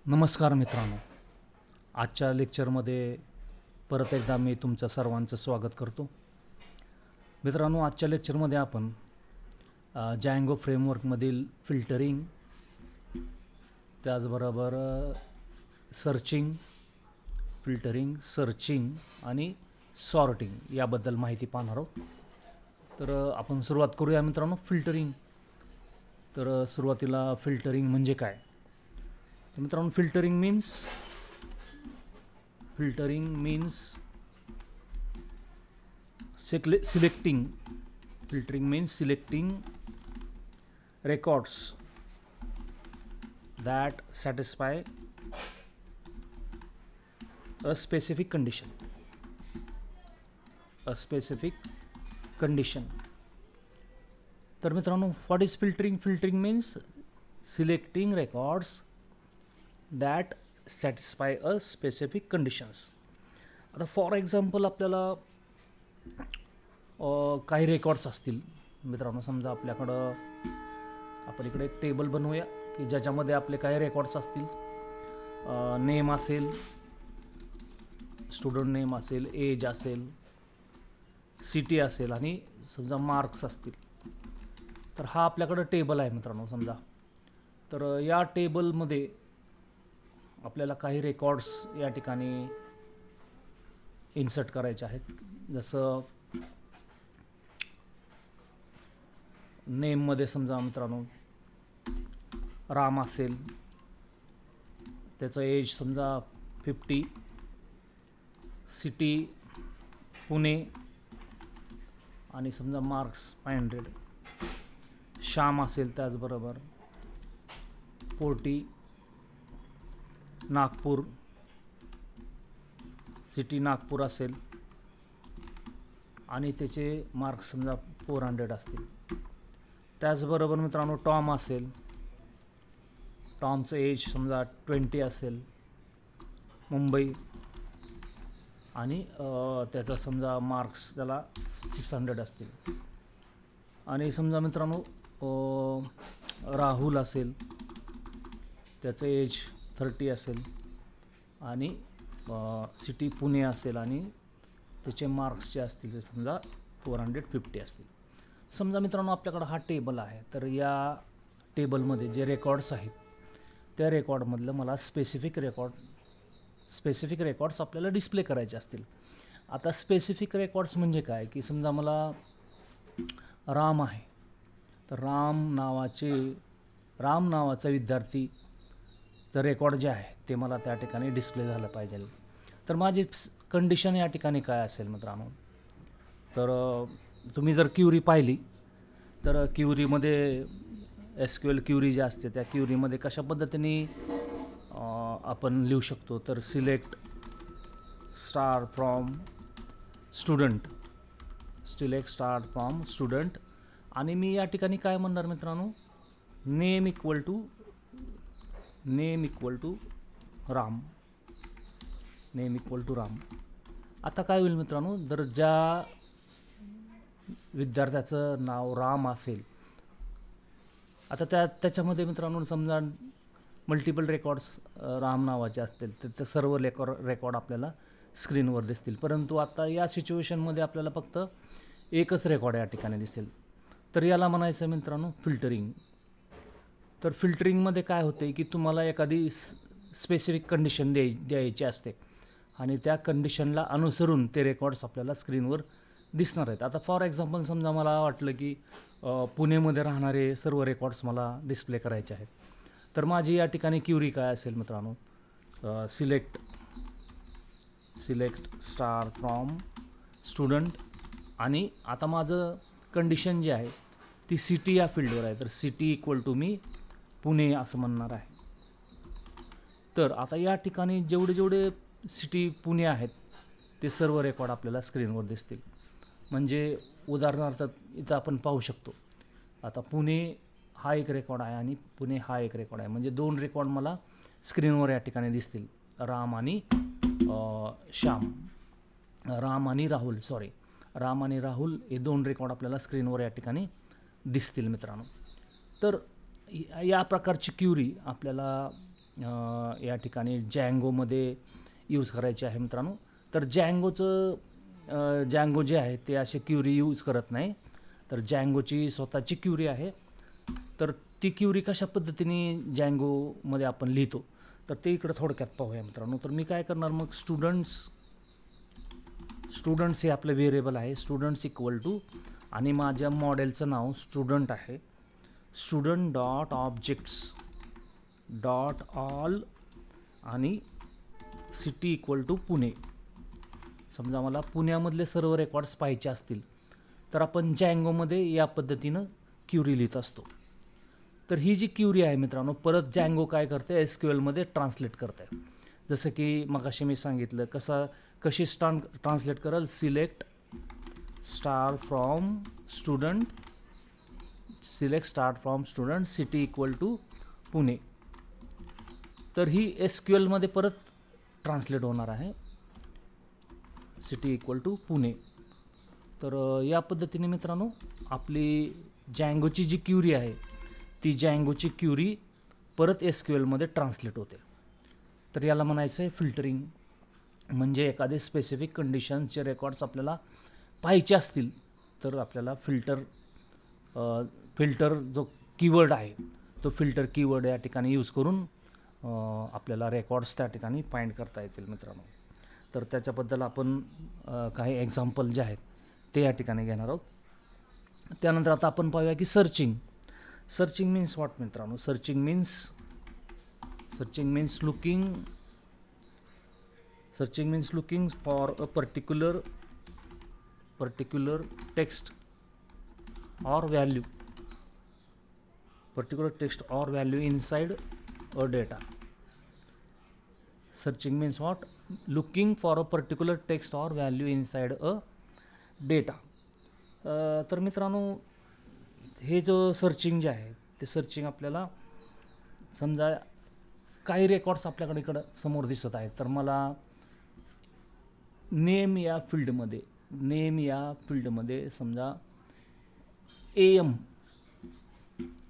नमस्कार मित्रांनो, आजच्या लेक्चरमध्ये परत एकदा मी तुमचं सर्वांचं स्वागत करतो. मित्रांनो, आजच्या लेक्चरमध्ये आपण जँगो फ्रेमवर्कमधील फिल्टरिंग, त्याचबरोबर सर्चिंग, सर्चिंग आणि सॉर्टिंग याबद्दल माहिती पाहणार आहोत. तर आपण सुरुवात करूया मित्रांनो. फिल्टरिंग. तर सुरुवातीला फिल्टरिंग म्हणजे काय? तर मित्रांनो, filtering means selecting records that satisfy a specific condition. तर मित्रांनो, what is filtering? Filtering means selecting records that satisfy a specific conditions. आता फॉर एक्झाम्पल आपल्याला काही रेकॉर्ड्स असतील मित्रांनो. समजा आपण इकडे एक टेबल बनवूया की ज्याच्यामध्ये आपले काही रेकॉर्ड्स असतील. नेम असेल, स्टुडंट नेम असेल, एज असेल, सिटी असेल आणि समजा मार्क्स असतील. तर हा आपल्याकडं टेबल आहे मित्रांनो समजा. तर या टेबलमध्ये आपल्याला काही रेकॉर्ड्स या ठिकाणी इन्सर्ट करायचे आहेत. जसं नेममध्ये समजा मित्रांनो राम असेल, त्याचं एज समजा 50, सिटी पुणे आणि समजा मार्क्स 500. श्याम असेल त्याचबरोबर 40, नागपूर, सिटी नागपूर असेल आणि त्याचे मार्क्स समजा 400 असतील. त्याचबरोबर मित्रांनो टॉम असेल, टॉमचं एज समजा 20 असेल, मुंबई, आणि त्याचा समजा मार्क्स त्याला 600 असतील. आणि समजा मित्रांनो राहुल असेल, त्याचं एज 30 असेल आणि सिटी पुणे असेल आणि त्याचे मार्क्स जे असतील ते समजा 450 असतील. समजा मित्रांनो आपल्याकडं हा टेबल आहे. तर या टेबलमध्ये जे रेकॉर्ड्स आहेत त्या रेकॉर्डमधलं मला स्पेसिफिक रेकॉर्ड्स आपल्याला डिस्प्ले करायचे असतील. आता स्पेसिफिक रेकॉर्ड्स म्हणजे काय की समजा मला राम आहे, तर राम नावाचा विद्यार्थी तर रेकॉर्ड जे आहे ते मला त्या ठिकाणी डिस्प्ले झालं पाहिजे. तर माझी कंडिशन या ठिकाणी काय असेल मित्रांनो? तर तुम्ही जर क्युरी पाहिली तर क्युरीमध्ये SQL क्युरी जी असते त्या क्युरीमध्ये कशा पद्धतीने आपण लिहू शकतो? तर सिलेक्ट स्टार फ्रॉम स्टुडंट आणि मी या ठिकाणी काय म्हणणार मित्रांनो? Name equal to Ram. आता काय होईल मित्रांनो, जर ज्या विद्यार्थ्याचं नाव राम असेल, आता त्याच्यामध्ये मित्रांनो समजा मल्टिपल रेकॉर्ड्स राम नावाचे असतील तर ते सर्व रेकॉर्ड आपल्याला स्क्रीनवर दिसतील. परंतु आता या सिच्युएशनमध्ये आपल्याला फक्त एकच रेकॉर्ड या ठिकाणी दिसेल. तर याला म्हणायचं मित्रांनो फिल्टरिंग. तर फिल्टरिंगमध्ये काय होते की तुम्हाला एखादी स्पेसिफिक कंडिशन द्यायची असते आणि त्या कंडिशनला अनुसरून ते रेकॉर्ड्स आपल्याला स्क्रीनवर दिसणार आहेत. आता फॉर एक्झाम्पल समजा मला वाटलं की पुणेमध्ये राहणारे सर्व रेकॉर्ड्स मला डिस्प्ले करायचे आहेत. तर माझी या ठिकाणी क्युरी काय असेल मित्रांनो? सिलेक्ट स्टार फ्रॉम स्टुडंट आणि आता माझं कंडिशन जी आहे ती सिटी या फील्डवर आहे. तर सिटी इक्वल टू मी पुणे असं म्हणणार आहे. तर आता या ठिकाणी जेवढे सिटी पुणे आहेत ते सर्व रेकॉर्ड आपल्याला स्क्रीनवर दिसतील. म्हणजे उदाहरणार्थ इथं आपण पाहू शकतो. आता पुणे हा एक रेकॉर्ड आहे आणि पुणे हा एक रेकॉर्ड आहे. म्हणजे 2 रेकॉर्ड मला स्क्रीनवर या ठिकाणी दिसतील. राम आणि राहुल हे 2 रेकॉर्ड आपल्याला स्क्रीनवर या ठिकाणी दिसतील मित्रांनो. तर या प्रकारची क्युरी आपल्याला या ठिकाणी जँगोमध्ये यूज करायचे आहे मित्रांनो. तर जँगो जे आहे ते असे क्युरी यूज करत नाही, तर जँगोची स्वतःची क्युरी आहे. तर ती क्युरी कशा पद्धतीने जँगोमध्ये आपण लिहितो तर ते इकडं थोडक्यात पाहूया मित्रांनो. तर मी काय करणार मग, स्टुडंट्स हे आपलं व्हेरिएबल आहे, स्टुडंट्स इक्वल टू, आणि माझ्या मॉडेलचं नाव स्टुडंट आहे, student dot objects dot all, आणि सिटी इक्वल टू पुणे. समजा मला पुण्यामधले सर्व रेकॉर्ड्स पाहायचे असतील तर आपण जँगोमध्ये या पद्धतीनं क्युरी लिहित असतो. तर ही जी क्युरी आहे मित्रांनो, परत जँगो काय करते, SQLमध्ये ट्रान्सलेट करते. जसं की मगाशी मी सांगितलं कशी ट्रान्सलेट करेल, select star from student city equal to Pune. तर ही SQLमध्ये परत ट्रान्सलेट होणार आहे, सिटी इक्वल टू पुणे. तर या पद्धतीने मित्रांनो आपली जँगोची जी क्युरी आहे ती जँगोची क्युरी परत SQLमध्ये ट्रान्सलेट होते. तर याला म्हणायचं आहे फिल्टरिंग. म्हणजे एखादे स्पेसिफिक कंडिशन्सचे रेकॉर्ड्स आपल्याला पाहायचे असतील तर आपल्याला फिल्टर जो कीवर्ड आहे तो फिल्टर कीवर्ड या ठिकाणी यूज करून आपल्याला रेकॉर्ड्स त्या ठिकाणी फाइंड करता येतील मित्रांनो. तर त्याच्याबद्दल आपण काही एक्झाम्पल जे आहेत ते या ठिकाणी घेणार आहोत. त्यानंतर आता आपण पाहूया की सर्चिंग मीन्स व्हॉट मित्रांनो. Searching means looking for a particular text or value inside a data. Searching means what? Looking for a particular text or value inside a data. तर मित्रांनो हे जो सर्चिंग जे आहे ते सर्चिंग आपल्याला समजा काही रेकॉर्ड्स आपल्याकडे इकडं समोर दिसत आहेत, तर मला नेम या फील्डमध्ये समजा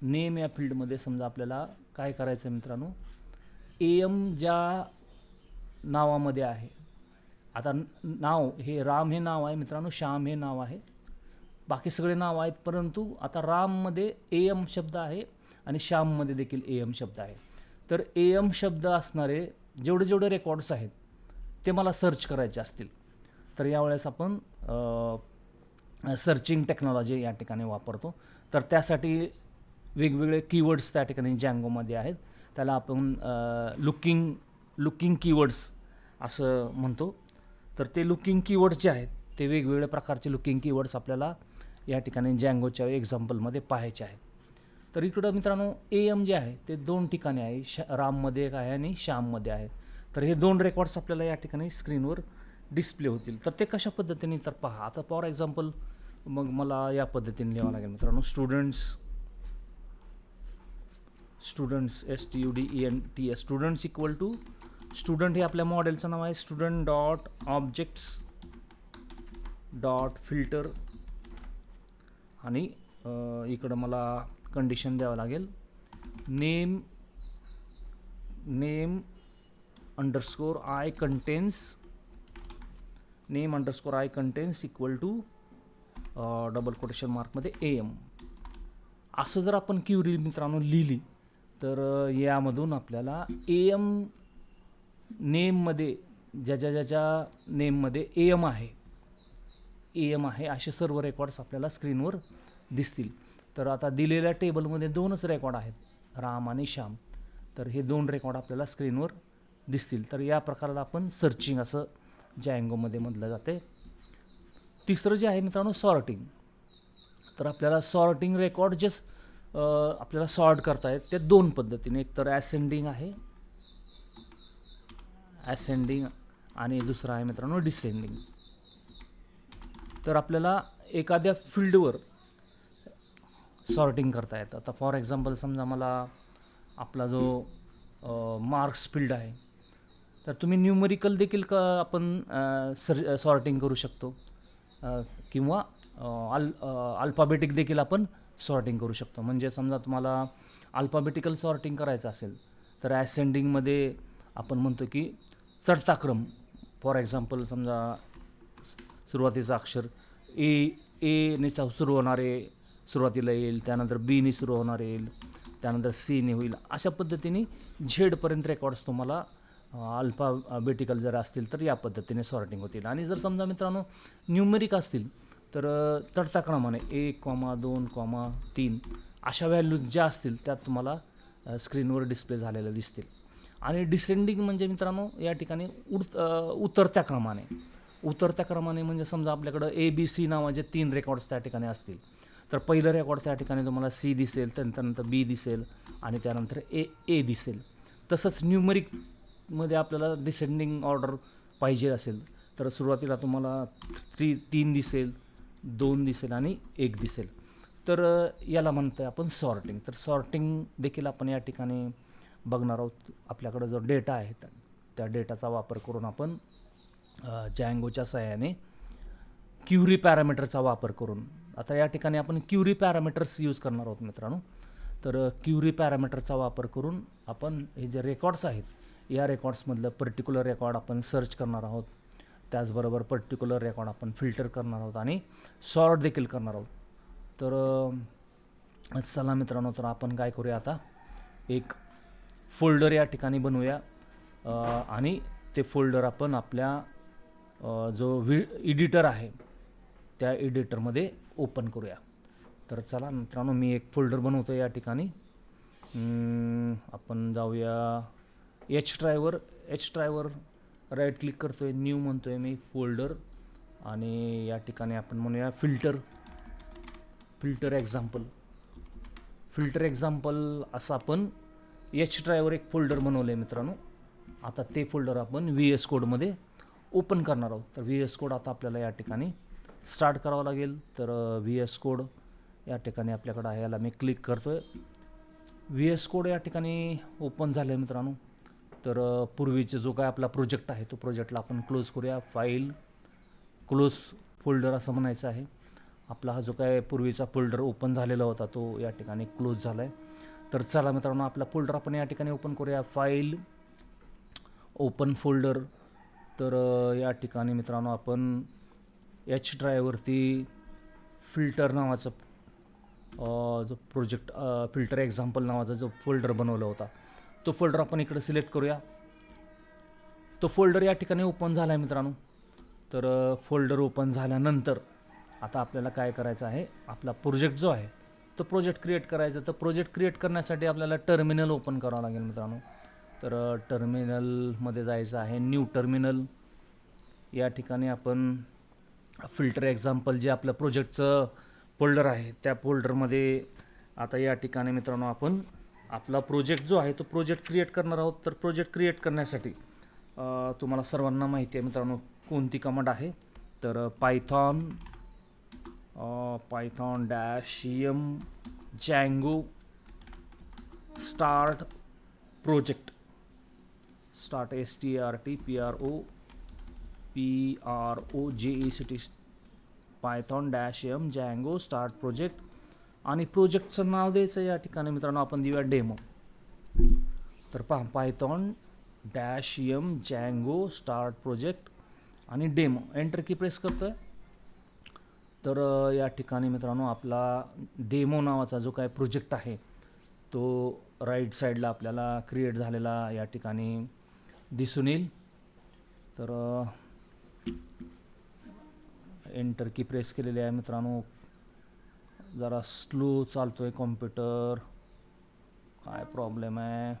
नेम या फील्डमध्ये समजा आपल्याला काय करायचं आहे मित्रांनो, ज्या नावामध्ये आहे, आता नाव हे राम हे नाव आहे मित्रांनो, श्याम हे नाव आहे, बाकी सगळे नाव आहेत, परंतु आता राममध्ये शब्द आहे आणि श्याममध्ये देखील शब्द आहे. तर शब्द असणारे जेवढे रेकॉर्ड्स आहेत ते मला सर्च करायचे असतील तर यावेळेस आपण सर्चिंग टेक्नॉलॉजी या ठिकाणी वापरतो. तर त्यासाठी वेगवेगळे कीवर्ड्स त्या ठिकाणी जँगोमध्ये आहेत, त्याला आपण लुकिंग कीवर्ड्स असं म्हणतो. तर ते लुकिंग कीवर्ड्स जे आहेत ते वेगवेगळ्या प्रकारचे लुकिंग कीवर्ड्स आपल्याला या ठिकाणी जँगोच्या एक्झाम्पलमध्ये पाहायचे आहेत. तर इकडं मित्रांनो जे आहे ते 2 ठिकाणी आहे, राममध्ये एक आहे आणि श्याममध्ये आहे. तर हे 2 रेकॉर्ड्स आपल्याला या ठिकाणी स्क्रीनवर डिस्प्ले होतील. तर ते कशा पद्धतीने तर पहा. आता फॉर एक्झाम्पल मग मला या पद्धतीने लिहावं लागेल मित्रांनो, students students equal to student हे आपल्या मॉडेलचं नाव आहे, student dot objects dot filter, आणि इकडं मला कंडिशन द्यावं लागेल, name underscore I contains equal to double quotation मार्कमध्ये असं जर आपण क्युरी मित्रांनो लिहिली तर यामधून आपल्याला नेममध्ये ज्याच्या नेममध्ये आहे असे सर्व रेकॉर्ड्स आपल्याला स्क्रीनवर दिसतील. तर आता दिलेल्या टेबलमध्ये 2च रेकॉर्ड आहेत, राम आणि श्याम. तर हे 2 रेकॉर्ड आपल्याला स्क्रीनवर दिसतील. तर या प्रकाराला आपण सर्चिंग असं जँगोमध्ये म्हटलं जाते. तिसरं जे आहे मित्रांनो सॉर्टिंग. तर आपल्याला सॉर्टिंग रेकॉर्ड जे आपल्याला सॉर्ट करता येत ते 2 पद्धतीने, एक तर ॲसेंडिंग आणि दुसरं आहे मित्रांनो डिसेंडिंग. तर आपल्याला एखाद्या फील्डवर सॉर्टिंग करता येतं. आता फॉर एक्झाम्पल समजा मला आपला जो मार्क्स फील्ड आहे तर तुम्ही न्यूमरिकल देखील आपण सॉर्टिंग करू शकतो, किंवा अल्फाबेटिक देखील आपण सॉर्टिंग करू शकतो. म्हणजे समजा तुम्हाला अल्फाबेटिकल सॉर्टिंग करायचं असेल तर असेंडिंगमध्ये आपण म्हणतो की चढता क्रम. फॉर एक्झाम्पल समजा सुरुवातीचं अक्षर एने सुरू होणारे सुरुवातीला येईल, त्यानंतर बीने सुरू होणार येईल, त्यानंतर सीने होईल. अशा पद्धतीने झेडपर्यंत रेकॉर्ड्स तुम्हाला अल्फाबेटिकल जर असतील तर या पद्धतीने सॉर्टिंग होतील. आणि जर समजा मित्रांनो न्यूमेरिक असतील तर चढता क्रमाने 1,2,3 अशा व्हॅल्यूज ज्या असतील त्यात तुम्हाला स्क्रीनवर डिस्प्ले झालेल्या दिसतील. आणि डिसेंडिंग म्हणजे मित्रांनो या ठिकाणी उतरत्या क्रमाने म्हणजे समजा आपल्याकडं ABC नावाचे 3 रेकॉर्ड्स त्या ठिकाणी असतील तर पहिलं रेकॉर्ड त्या ठिकाणी तुम्हाला C दिसेल, त्यानंतर B दिसेल आणि त्यानंतर A दिसेल. तसंच न्यूमरिकमध्ये आपल्याला डिसेंडिंग ऑर्डर पाहिजे असेल तर सुरुवातीला तुम्हाला 3 दिसेल, 2 दिसेल आणि 1 दिसेल. तर याला म्हणतो आपण सॉर्टिंग. तर सॉर्टिंग देखील आपण या ठिकाणी बघणार आहोत. आपल्याकडं जो डेटा आहे त्या डेटाचा वापर करून आपण जँगोच्या सहाय्याने क्युरी पॅरामीटरचा वापर करून, आता या ठिकाणी आपण क्युरी पॅरामीटर्स यूज करणार आहोत मित्रांनो. तर क्युरी पॅरामीटरचा वापर करून आपण हे जे रेकॉर्ड्स आहेत या रेकॉर्ड्समधलं पर्टिक्युलर रेकॉर्ड आपण सर्च करणार आहोत. त्याचबरोबर पर्टिक्युलर रेकॉर्ड आपण फिल्टर करणार आहोत आणि सॉर्ट देखील करणार आहोत. तर चला मित्रांनो, तर आपण काय करूया, आता एक फोल्डर या ठिकाणी बनवूया आणि ते फोल्डर आपण आपल्या जो एडिटर आहे त्या एडिटरमध्ये ओपन करूया. तर चला मित्रांनो, मी एक फोल्डर बनवतो या ठिकाणी. आपण जाऊया एच ड्रायव्हर राईट क्लिक करतो आहे, न्यू म्हणतो आहे मी, फोल्डर, आणि या ठिकाणी आपण म्हणूया फिल्टर एक्झाम्पल असं आपण एच ड्रायव्हर एक फोल्डर बनवलं आहे मित्रांनो. आता ते फोल्डर आपण VS कोडमध्ये ओपन करणार आहोत. तर VS कोड आता आपल्याला या ठिकाणी स्टार्ट करावं लागेल. तर VS कोड या ठिकाणी आपल्याकडं आहे, याला मी क्लिक करतो आहे. VS कोड या ठिकाणी ओपन झालं आहे मित्रांनो. तर पूर्वीचा जो काय आपला प्रोजेक्ट आहे तो प्रोजेक्टला आपण क्लोज करूया. फाईल क्लोज फोल्डर असं म्हणायचं आहे. आपला हा जो काय पूर्वीचा फोल्डर ओपन झालेला होता तो या ठिकाणी क्लोज झाला आहे. तर चला मित्रांनो, आपला फोल्डर आपण या ठिकाणी ओपन करूया. File open folder. तर या ठिकाणी मित्रांनो आपण एच ड्रायव्हरती फिल्टर नावाचं जो प्रोजेक्ट फिल्टर एक्झाम्पल नावाचा जो फोल्डर बनवला होता तो फोल्डर आपण इकडे सिलेक्ट करूया. तो फोल्डर या ठिकाणी ओपन झाला आहे मित्रांनो. तर फोल्डर ओपन झाल्यानंतर आता आपल्याला काय करायचं आहे, आपला प्रोजेक्ट जो आहे तो प्रोजेक्ट क्रिएट करायचा. तर प्रोजेक्ट क्रिएट करण्यासाठी आपल्याला टर्मिनल ओपन करावं लागेल मित्रांनो. तर टर्मिनलमध्ये जायचं आहे, न्यू टर्मिनल. या ठिकाणी आपण फिल्टर एक्झाम्पल जे आपलं प्रोजेक्टचं फोल्डर आहे त्या फोल्डरमध्ये आता या ठिकाणी मित्रांनो आपण आपला प्रोजेक्ट जो आहे तो प्रोजेक्ट क्रिएट करणार आहोत. तर प्रोजेक्ट क्रिएट करण्यासाठी तुम्हाला सर्वांना माहिती आहे मित्रांनो कोणती कमांड आहे. तर Python -m Django start project, start START Python -m Django start project. आणि प्रोजेक्टचं नाव द्यायचं या ठिकाणी मित्रांनो आपण देऊया डेमो. तर पहा, Python -m Django start project आणि डेमो, एंटर की प्रेस करतोय. तर या ठिकाणी मित्रांनो आपला डेमो नावाचा जो काय प्रोजेक्ट आहे तो राईट साईडला आपल्याला क्रिएट झालेला या ठिकाणी दिसून येईल. तर एंटर की प्रेस केलेली आहे मित्रांनो. जरा स्लो चालतो आहे कॉम्प्युटर, काय प्रॉब्लेम आहे.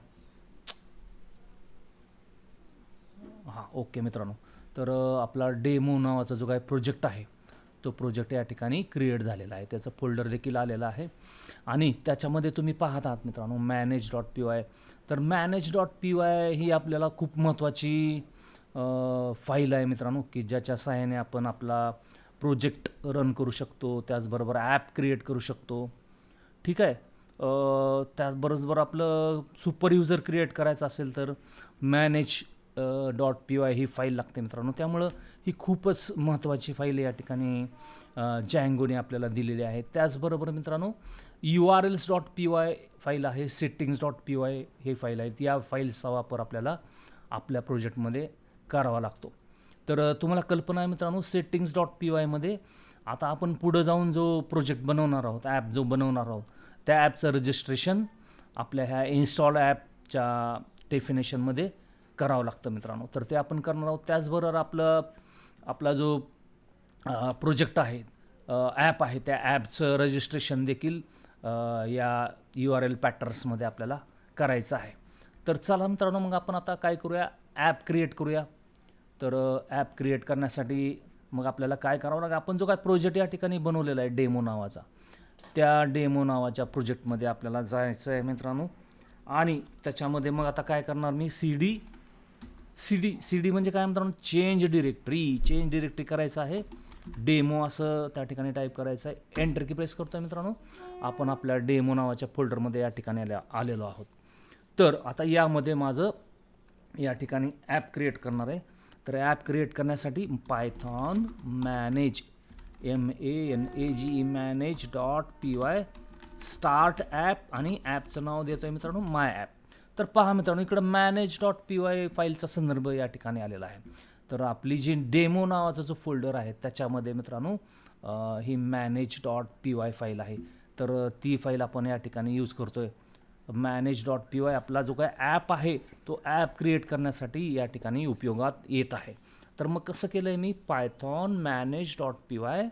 हां, ओके मित्रांनो. तर आपला डेमो नावाचा जो काय प्रोजेक्ट आहे तो प्रोजेक्ट या ठिकाणी क्रिएट झालेला आहे, त्याचं फोल्डर देखील आलेलं आहे. आणि त्याच्यामध्ये तुम्ही पाहत आहात मित्रांनो manage.py. तर manage.py ही आपल्याला खूप महत्त्वाची फाईल आहे मित्रांनो, की ज्याच्या सहाय्याने आपण आपला प्रोजेक्ट रन करू शकतो, त्याचबरोबर ॲप क्रिएट करू शकतो. ठीक आहे. त्याचबरोबर आपलं सुपर युजर क्रिएट करायचं असेल तर manage.py ही फाईल लागते मित्रांनो. त्यामुळं ही खूपच महत्त्वाची फाईल या ठिकाणी जँगोने आपल्याला दिलेली आहे. त्याचबरोबर मित्रांनो urls.py फाईल आहे, settings.py हे फाईल आहेत. या फाईल्सचा वापर आपल्याला आपल्या प्रोजेक्टमध्ये करावा लागतो. तर तुम्हाला कल्पना आहे मित्रांनो, settings.py मध्ये आता आपण पुढं जाऊन जो प्रोजेक्ट बनवणार आहोत, ॲप जो बनवणार आहोत, त्या ॲपचं रजिस्ट्रेशन आपल्या ह्या इन्स्टॉल ॲपच्या डेफिनेशनमध्ये करावं लागतं मित्रांनो. तर ते आपण करणार आहोत. त्याचबरोबर आपला जो प्रोजेक्ट आहे, ॲप आहे, त्या ॲपचं रजिस्ट्रेशन देखील या URL पॅटर्न्समध्ये आपल्याला करायचं आहे. तर चला मित्रांनो, मग आपण आता काय करूया, ॲप क्रिएट करूया. तर ॲप क्रिएट करण्यासाठी मग आपल्याला काय करावं लागेल, आपण जो काय प्रोजेक्ट या ठिकाणी बनवलेला आहे डेमो नावाचा, त्या डेमो नावाच्या प्रोजेक्टमध्ये आपल्याला जायचं आहे मित्रांनो. आणि त्याच्यामध्ये मग आता काय करणार मी, सी डी म्हणजे काय मित्रांनो, चेंज डिरेक्टरी करायचं आहे. डेमो असं त्या ठिकाणी टाईप करायचं आहे. एंटर की प्रेस करतो आहे मित्रांनो. आपण आपल्या डेमो नावाच्या फोल्डरमध्ये या ठिकाणी आलेलो आहोत. तर आता यामध्ये माझं या ठिकाणी ॲप क्रिएट करणार आहे. तर ॲप क्रिएट करण्यासाठी Python manage manage.py start app आणि ॲपचं नाव देतो आहे मित्रांनो माय ॲप. तर पहा मित्रांनो, इकडं manage.py फाईलचा संदर्भ या ठिकाणी आलेला आहे. तर आपली जी डेमो नावाचा जो फोल्डर आहे त्याच्यामध्ये मित्रांनो ही manage.py फाईल आहे. तर ती फाईल आपण या ठिकाणी यूज करतो आहे. manage.py आपला जो काय ॲप आहे तो ॲप क्रिएट करण्यासाठी या ठिकाणी उपयोगात येत आहे. तर मग कसं केलं आहे मी, पायथॉन manage.py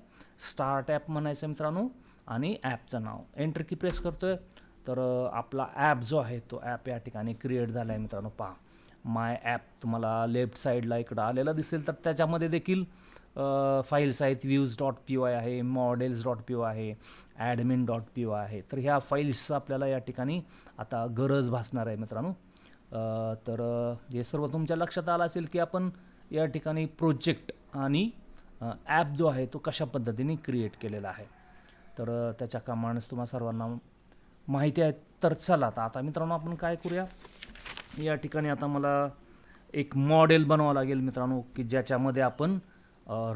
स्टार्ट ॲप म्हणायचं मित्रांनो आणि ॲपचं नाव. एंटर की प्रेस करतो आहे. तर आपला ॲप जो आहे तो ॲप या ठिकाणी क्रिएट झाला आहे मित्रांनो. पहा, माय ॲप तुम्हाला लेफ्ट साईडला इकडं आलेला दिसेल. तर त्याच्यामध्ये देखील फाईल्स आहेत. views.py आहे, models.py आहे, admin.py आहे. तर ह्या फाईल्सचं आपल्याला या ठिकाणी आता गरज भासणार आहे मित्रांनो. तर हे सर्व तुमच्या लक्षात आलं असेल की आपण या ठिकाणी प्रोजेक्ट आणि ॲप जो आहे तो कशा पद्धतीने क्रिएट केलेला आहे. तर त्याच्या कमांड्स तुम्हाला सर्वांना माहिती आहे. तर चला आता मित्रांनो आपण काय करूया, या ठिकाणी आता मला एक मॉडेल बनवावं लागेल मित्रांनो की ज्याच्यामध्ये आपण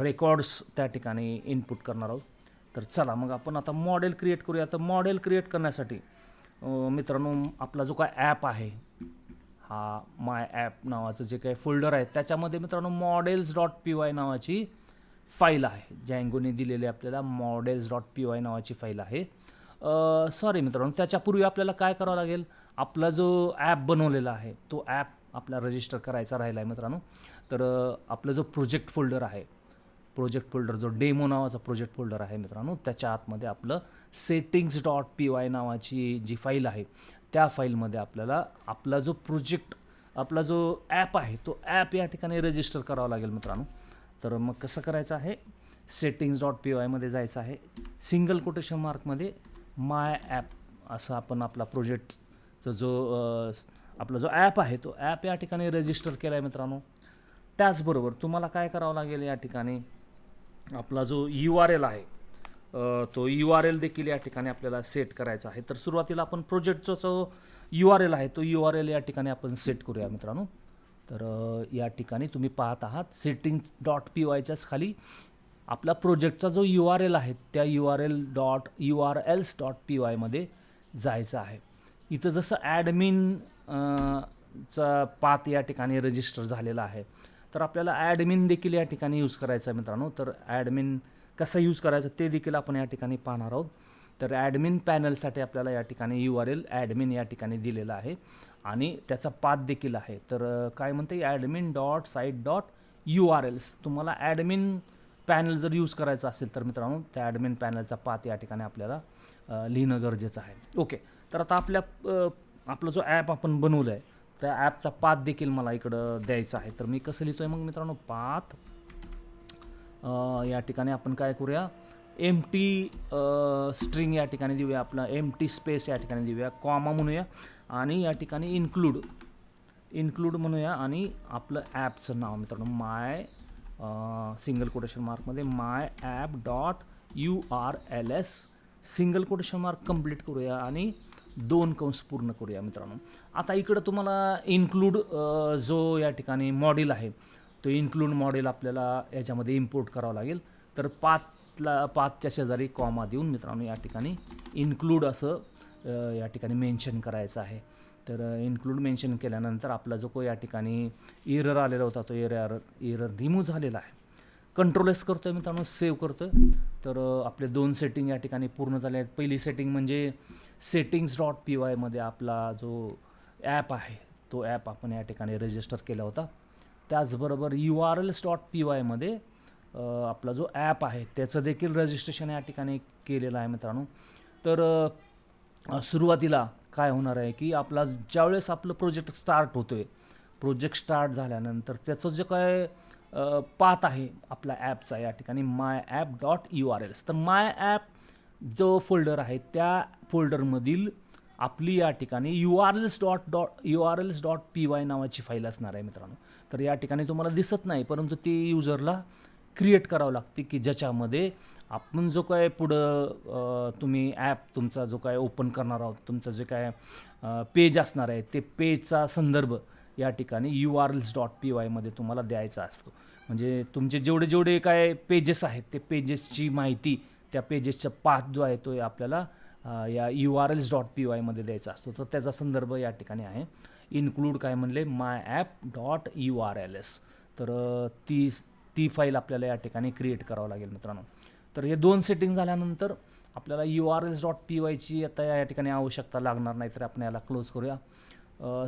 रेकॉर्ड्स त्या ठिकाणी इनपुट करणार आहोत. तर चला मग आपण आता मॉडेल क्रिएट करूया. तर मॉडेल क्रिएट करण्यासाठी मित्रांनो आपला जो काय ॲप आहे, हा माय ॲप नावाचं जे काही फोल्डर आहे त्याच्यामध्ये मित्रांनो models.py नावाची फाईल आहे. जँगोने दिलेली आपल्याला models.py नावाची फाईल आहे. सॉरी मित्रांनो, त्याच्यापूर्वी आपल्याला काय करावं लागेल, आपला जो ॲप बनवलेला आहे तो ॲप आपला रजिस्टर करायचा राहिला आहे मित्रांनो. तर आपला जो प्रोजेक्ट फोल्डर आहे, प्रोजेक्ट फोल्डर जो डेमो नावाचा प्रोजेक्ट फोल्डर आहे मित्रांनो, त्याच्या आतमध्ये आपलं settings.py नावाची जी फाईल आहे त्या फाईलमध्ये आपल्याला आपला जो प्रोजेक्ट, आपला जो ॲप आहे तो ॲप या ठिकाणी रजिस्टर करावा लागेल मित्रांनो. तर मग कसं करायचं आहे, settings.py मध्ये जायचं आहे. सिंगल कोटेशन मार्कमध्ये माय ॲप असं आपण आपला प्रोजेक्टचा जो आपला जो ॲप आहे तो ॲप या ठिकाणी रजिस्टर केला आहे मित्रांनो. त्याचबरोबर तुम्हाला काय करावं लागेल, या ठिकाणी आपला जो URL आहे तो URL देखील या ठिकाणी आपल्याला सेट करायचा आहे. तर सुरुवातीला आपण प्रोजेक्टचा जो URL आहे तो URL या ठिकाणी आपण सेट करूया मित्रांनो. तर या ठिकाणी तुम्ही पाहत आहात settings.pyच्याच खाली आपला प्रोजेक्टचा जो URL आहे त्या urls.py मध्ये जायचं आहे. इथं जसं ॲडमिन चा पाथ या ठिकाणी रजिस्टर झालेला आहे, तर आपल्याला ॲडमिन देखील या ठिकाणी यूज करायचं आहे मित्रांनो. तर ॲडमिन कसं यूज करायचं ते देखील आपण या ठिकाणी पाहणार आहोत. तर ॲडमिन पॅनलसाठी आपल्याला या ठिकाणी URL ॲडमिन या ठिकाणी दिलेला आहे आणि त्याचा पाथ देखील आहे. तर काय म्हणते, admin.site.urls. तुम्हाला ॲडमिन पॅनल जर यूज करायचं असेल तर मित्रांनो त्या ॲडमिन पॅनलचा पाथ या ठिकाणी आपल्याला लिहिणं गरजेचं आहे. ओके, तर आता आपला जो ॲप आपण बनवलं आहे त्या ॲपचा पाथ देखील मला इकडं द्यायचा आहे. तर मी कसं लिहितो आहे मग मित्रांनो, पाथ या ठिकाणी आपण काय करूया, एम्प्टी स्ट्रिंग या ठिकाणी देऊया, आपला एम्प्टी स्पेस या ठिकाणी देऊया, कॉमा म्हणूया आणि या ठिकाणी इन्क्लूड म्हणूया आणि आपलं ॲपचं नाव मित्रांनो माय सिंगल कोटेशन मार्कमध्ये माय ॲप.urls सिंगल कोटेशन मार्क कंप्लीट करूया आणि 2 कंस पूर्ण करूया मित्रांनो. आता इकडं तुम्हाला इन्क्लूड जो या ठिकाणी मॉड्यूल आहे तो इन्क्लूड मॉड्यूल आपल्याला याच्यामध्ये इम्पोर्ट करावं लागेल. तर पाथ पाथच्या शेजारी कॉमा देऊन मित्रांनो या ठिकाणी इन्क्लूड असं या ठिकाणी मेन्शन करायचं आहे. तर इन्क्लूड मेन्शन केल्यानंतर आपला जो को या ठिकाणी एरर आलेला होता तो एरर रिमूव्ह झालेला आहे. कंट्रोल एस करतो आहे मित्रांनो, सेव्ह करतो आहे. तर आपले 2 सेटिंग या ठिकाणी पूर्ण झाले आहेत. पहिली सेटिंग म्हणजे settings.py मध्ये आपला जो ॲप आहे तो ॲप आपण या ठिकाणी रजिस्टर केला होता. त्याचबरोबर urls.py मध्ये आपला जो ॲप आहे त्याचं देखील रजिस्ट्रेशन या ठिकाणी केलेलं आहे मित्रांनो. तर सुरुवातीला काय होणार आहे की आपला ज्यावेळेस आपलं प्रोजेक्ट स्टार्ट होतो आहे, प्रोजेक्ट स्टार्ट झाल्यानंतर त्याचं जे काय पाथ आहे आपल्या ॲपचा या ठिकाणी myapp.urls, तर माय ॲप जो फोल्डर आहे त्या फोल्डरमधील आपली या ठिकाणी urls.py नावाची फाईल असणार आहे मित्रांनो. तर या ठिकाणी तुम्हाला दिसत नाही, परंतु ती युजरला क्रिएट करावं लागते की ज्याच्यामध्ये आपण जो काय पुढं तुम्ही ॲप तुमचा जो काय ओपन करणार आहोत, तुमचं जे काय पेज असणार आहे ते पेजचा संदर्भ या ठिकाणी urls.py मध्ये तुम्हाला द्यायचा असतो. म्हणजे तुमचे जेवढे काय पेजेस आहेत ते पेजेसची माहिती, त्या पेजेसचा पाथ जो आहे तो आपल्याला या urls.py मध्ये द्यायचा असतो. तर त्याचा संदर्भ या ठिकाणी आहे. इन्क्लूड काय म्हणले myapp.urls. तर ती फाईल आपल्याला या ठिकाणी क्रिएट करावं लागेल मित्रांनो. तर हे 2 सेटिंग झाल्यानंतर आपल्याला urls.py ची आता या ठिकाणी आवश्यकता लागणार नाही, तर आपण याला क्लोज करूया.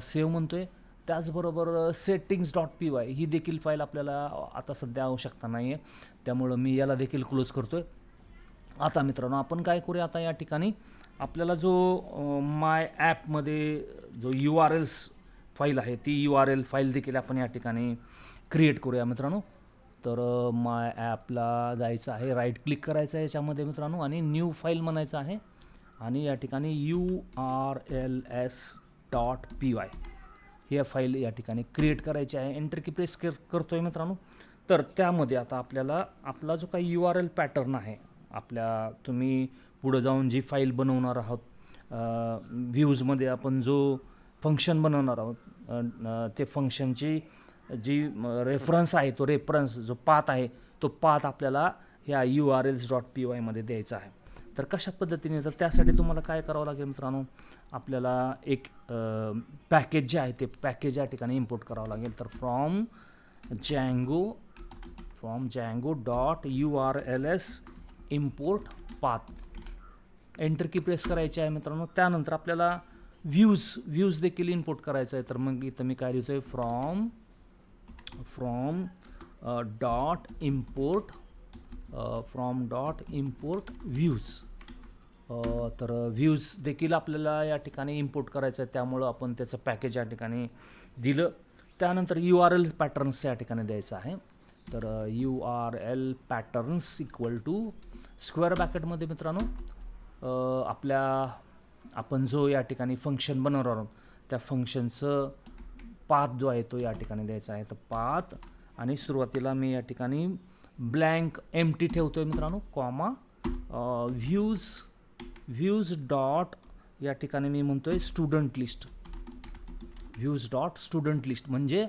सेव्ह म्हणतोय. त्याचबरोबर settings.py ही देखील फाईल आपल्याला आता सध्या आवश्यकता नाही आहे, त्यामुळं मी याला देखील क्लोज करतो आहे. आता मित्रांनो आपण काय करूया, आता या ठिकाणी आपल्याला जो माय ॲपमध्ये जो URLs फाईल आहे ती URL फाईल देखील आपण या ठिकाणी क्रिएट करूया मित्रांनो. तर माय ॲपला जायचं आहे, राईट क्लिक करायचं आहे याच्यामध्ये मित्रांनो आणि न्यू फाईल म्हणायचं आहे आणि या ठिकाणी urls.py ही फाईल या ठिकाणी क्रिएट करायची आहे. एंटर की प्रेस करतो आहे मित्रांनो. तर त्यामध्ये आता आपल्याला आपला जो काही URL पॅटर्न आहे, आपल्या तुम्ही पुढं जाऊन जी फाईल बनवणार आहोत, व्ह्यूजमध्ये आपण जो फंक्शन बनवणार आहोत, ते फंक्शनची जी रेफरन्स आहे तो रेफरन्स जो पाथ आहे तो पाथ आपल्याला ह्या urls.py मध्ये द्यायचा आहे. तर कशा पद्धतीने, तर त्यासाठी तुम्हाला काय करावं लागेल मित्रांनो, आपल्याला एक पॅकेज जे आहे ते पॅकेज या ठिकाणी इम्पोर्ट करावं लागेल. तर from django.urls import path enter key press करायची आहे मित्रांनो. त्यानंतर आपल्याला व्ह्यूज देखील इम्पोर्ट करायचं आहे. तर मग इथं मी काय लिहितोय, फ्रॉम डॉट इम्पोर्ट व्ह्यूज. तर व्ह्यूज देखील आपल्याला या ठिकाणी इम्पोर्ट करायचं आहे, त्यामुळं आपण त्याचं पॅकेज या ठिकाणी दिलं. त्यानंतर URL पॅटर्न्स या ठिकाणी द्यायचं आहे. तर URL patterns equal to square ब्रॅकेटमध्ये मित्रांनो आपण जो या ठिकाणी फंक्शन बनवणार आहोत त्या फंक्शनचं पाथ जो आहे तो या ठिकाणी द्यायचा आहे. तर पाथ आणि सुरुवातीला मी या ठिकाणी ब्लँक एम्प्टी ठेवतो आहे मित्रांनो, कॉमा व्ह्यूज डॉट या ठिकाणी मी म्हणतो आहे student list. Views dot student list म्हणजे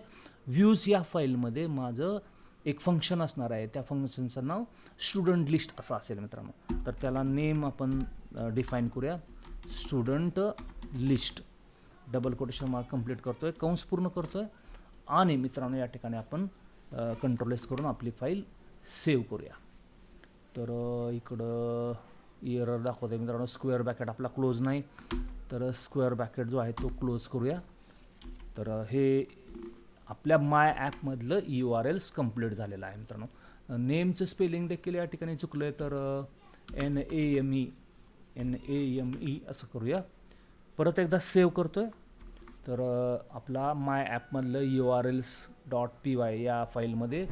व्ह्यूज या फाईलमध्ये माझं एक फंक्शन असणार आहे, त्या फंक्शनचं नाव स्टुडंट लिस्ट असं असेल मित्रांनो. तर त्याला नेम आपण डिफाईन करूया, student list. Double quotation mark complete करतो आहे, कंस पूर्ण करतो आहे आणि मित्रांनो या ठिकाणी आपण कंट्रोल एस करून आपली फाईल सेव्ह करूया. तर इकडं एरर दाखवते मित्रांनो, स्क्वेअर ब्रॅकेट आपला क्लोज नाही, तर स्क्वेअर ब्रॅकेट जो आहे तो क्लोज करूया. तर हे आपल्या माय ॲपमधलं URLs कंप्लीट झालेलं आहे मित्रांनो. नेमचं स्पेलिंग देखील या ठिकाणी चुकलं आहे, तर NAME असं करूया. परत एकदा सेव्ह करतो आहे. तर आपला माय ॲपमधलं urls.py या फाईलमध्ये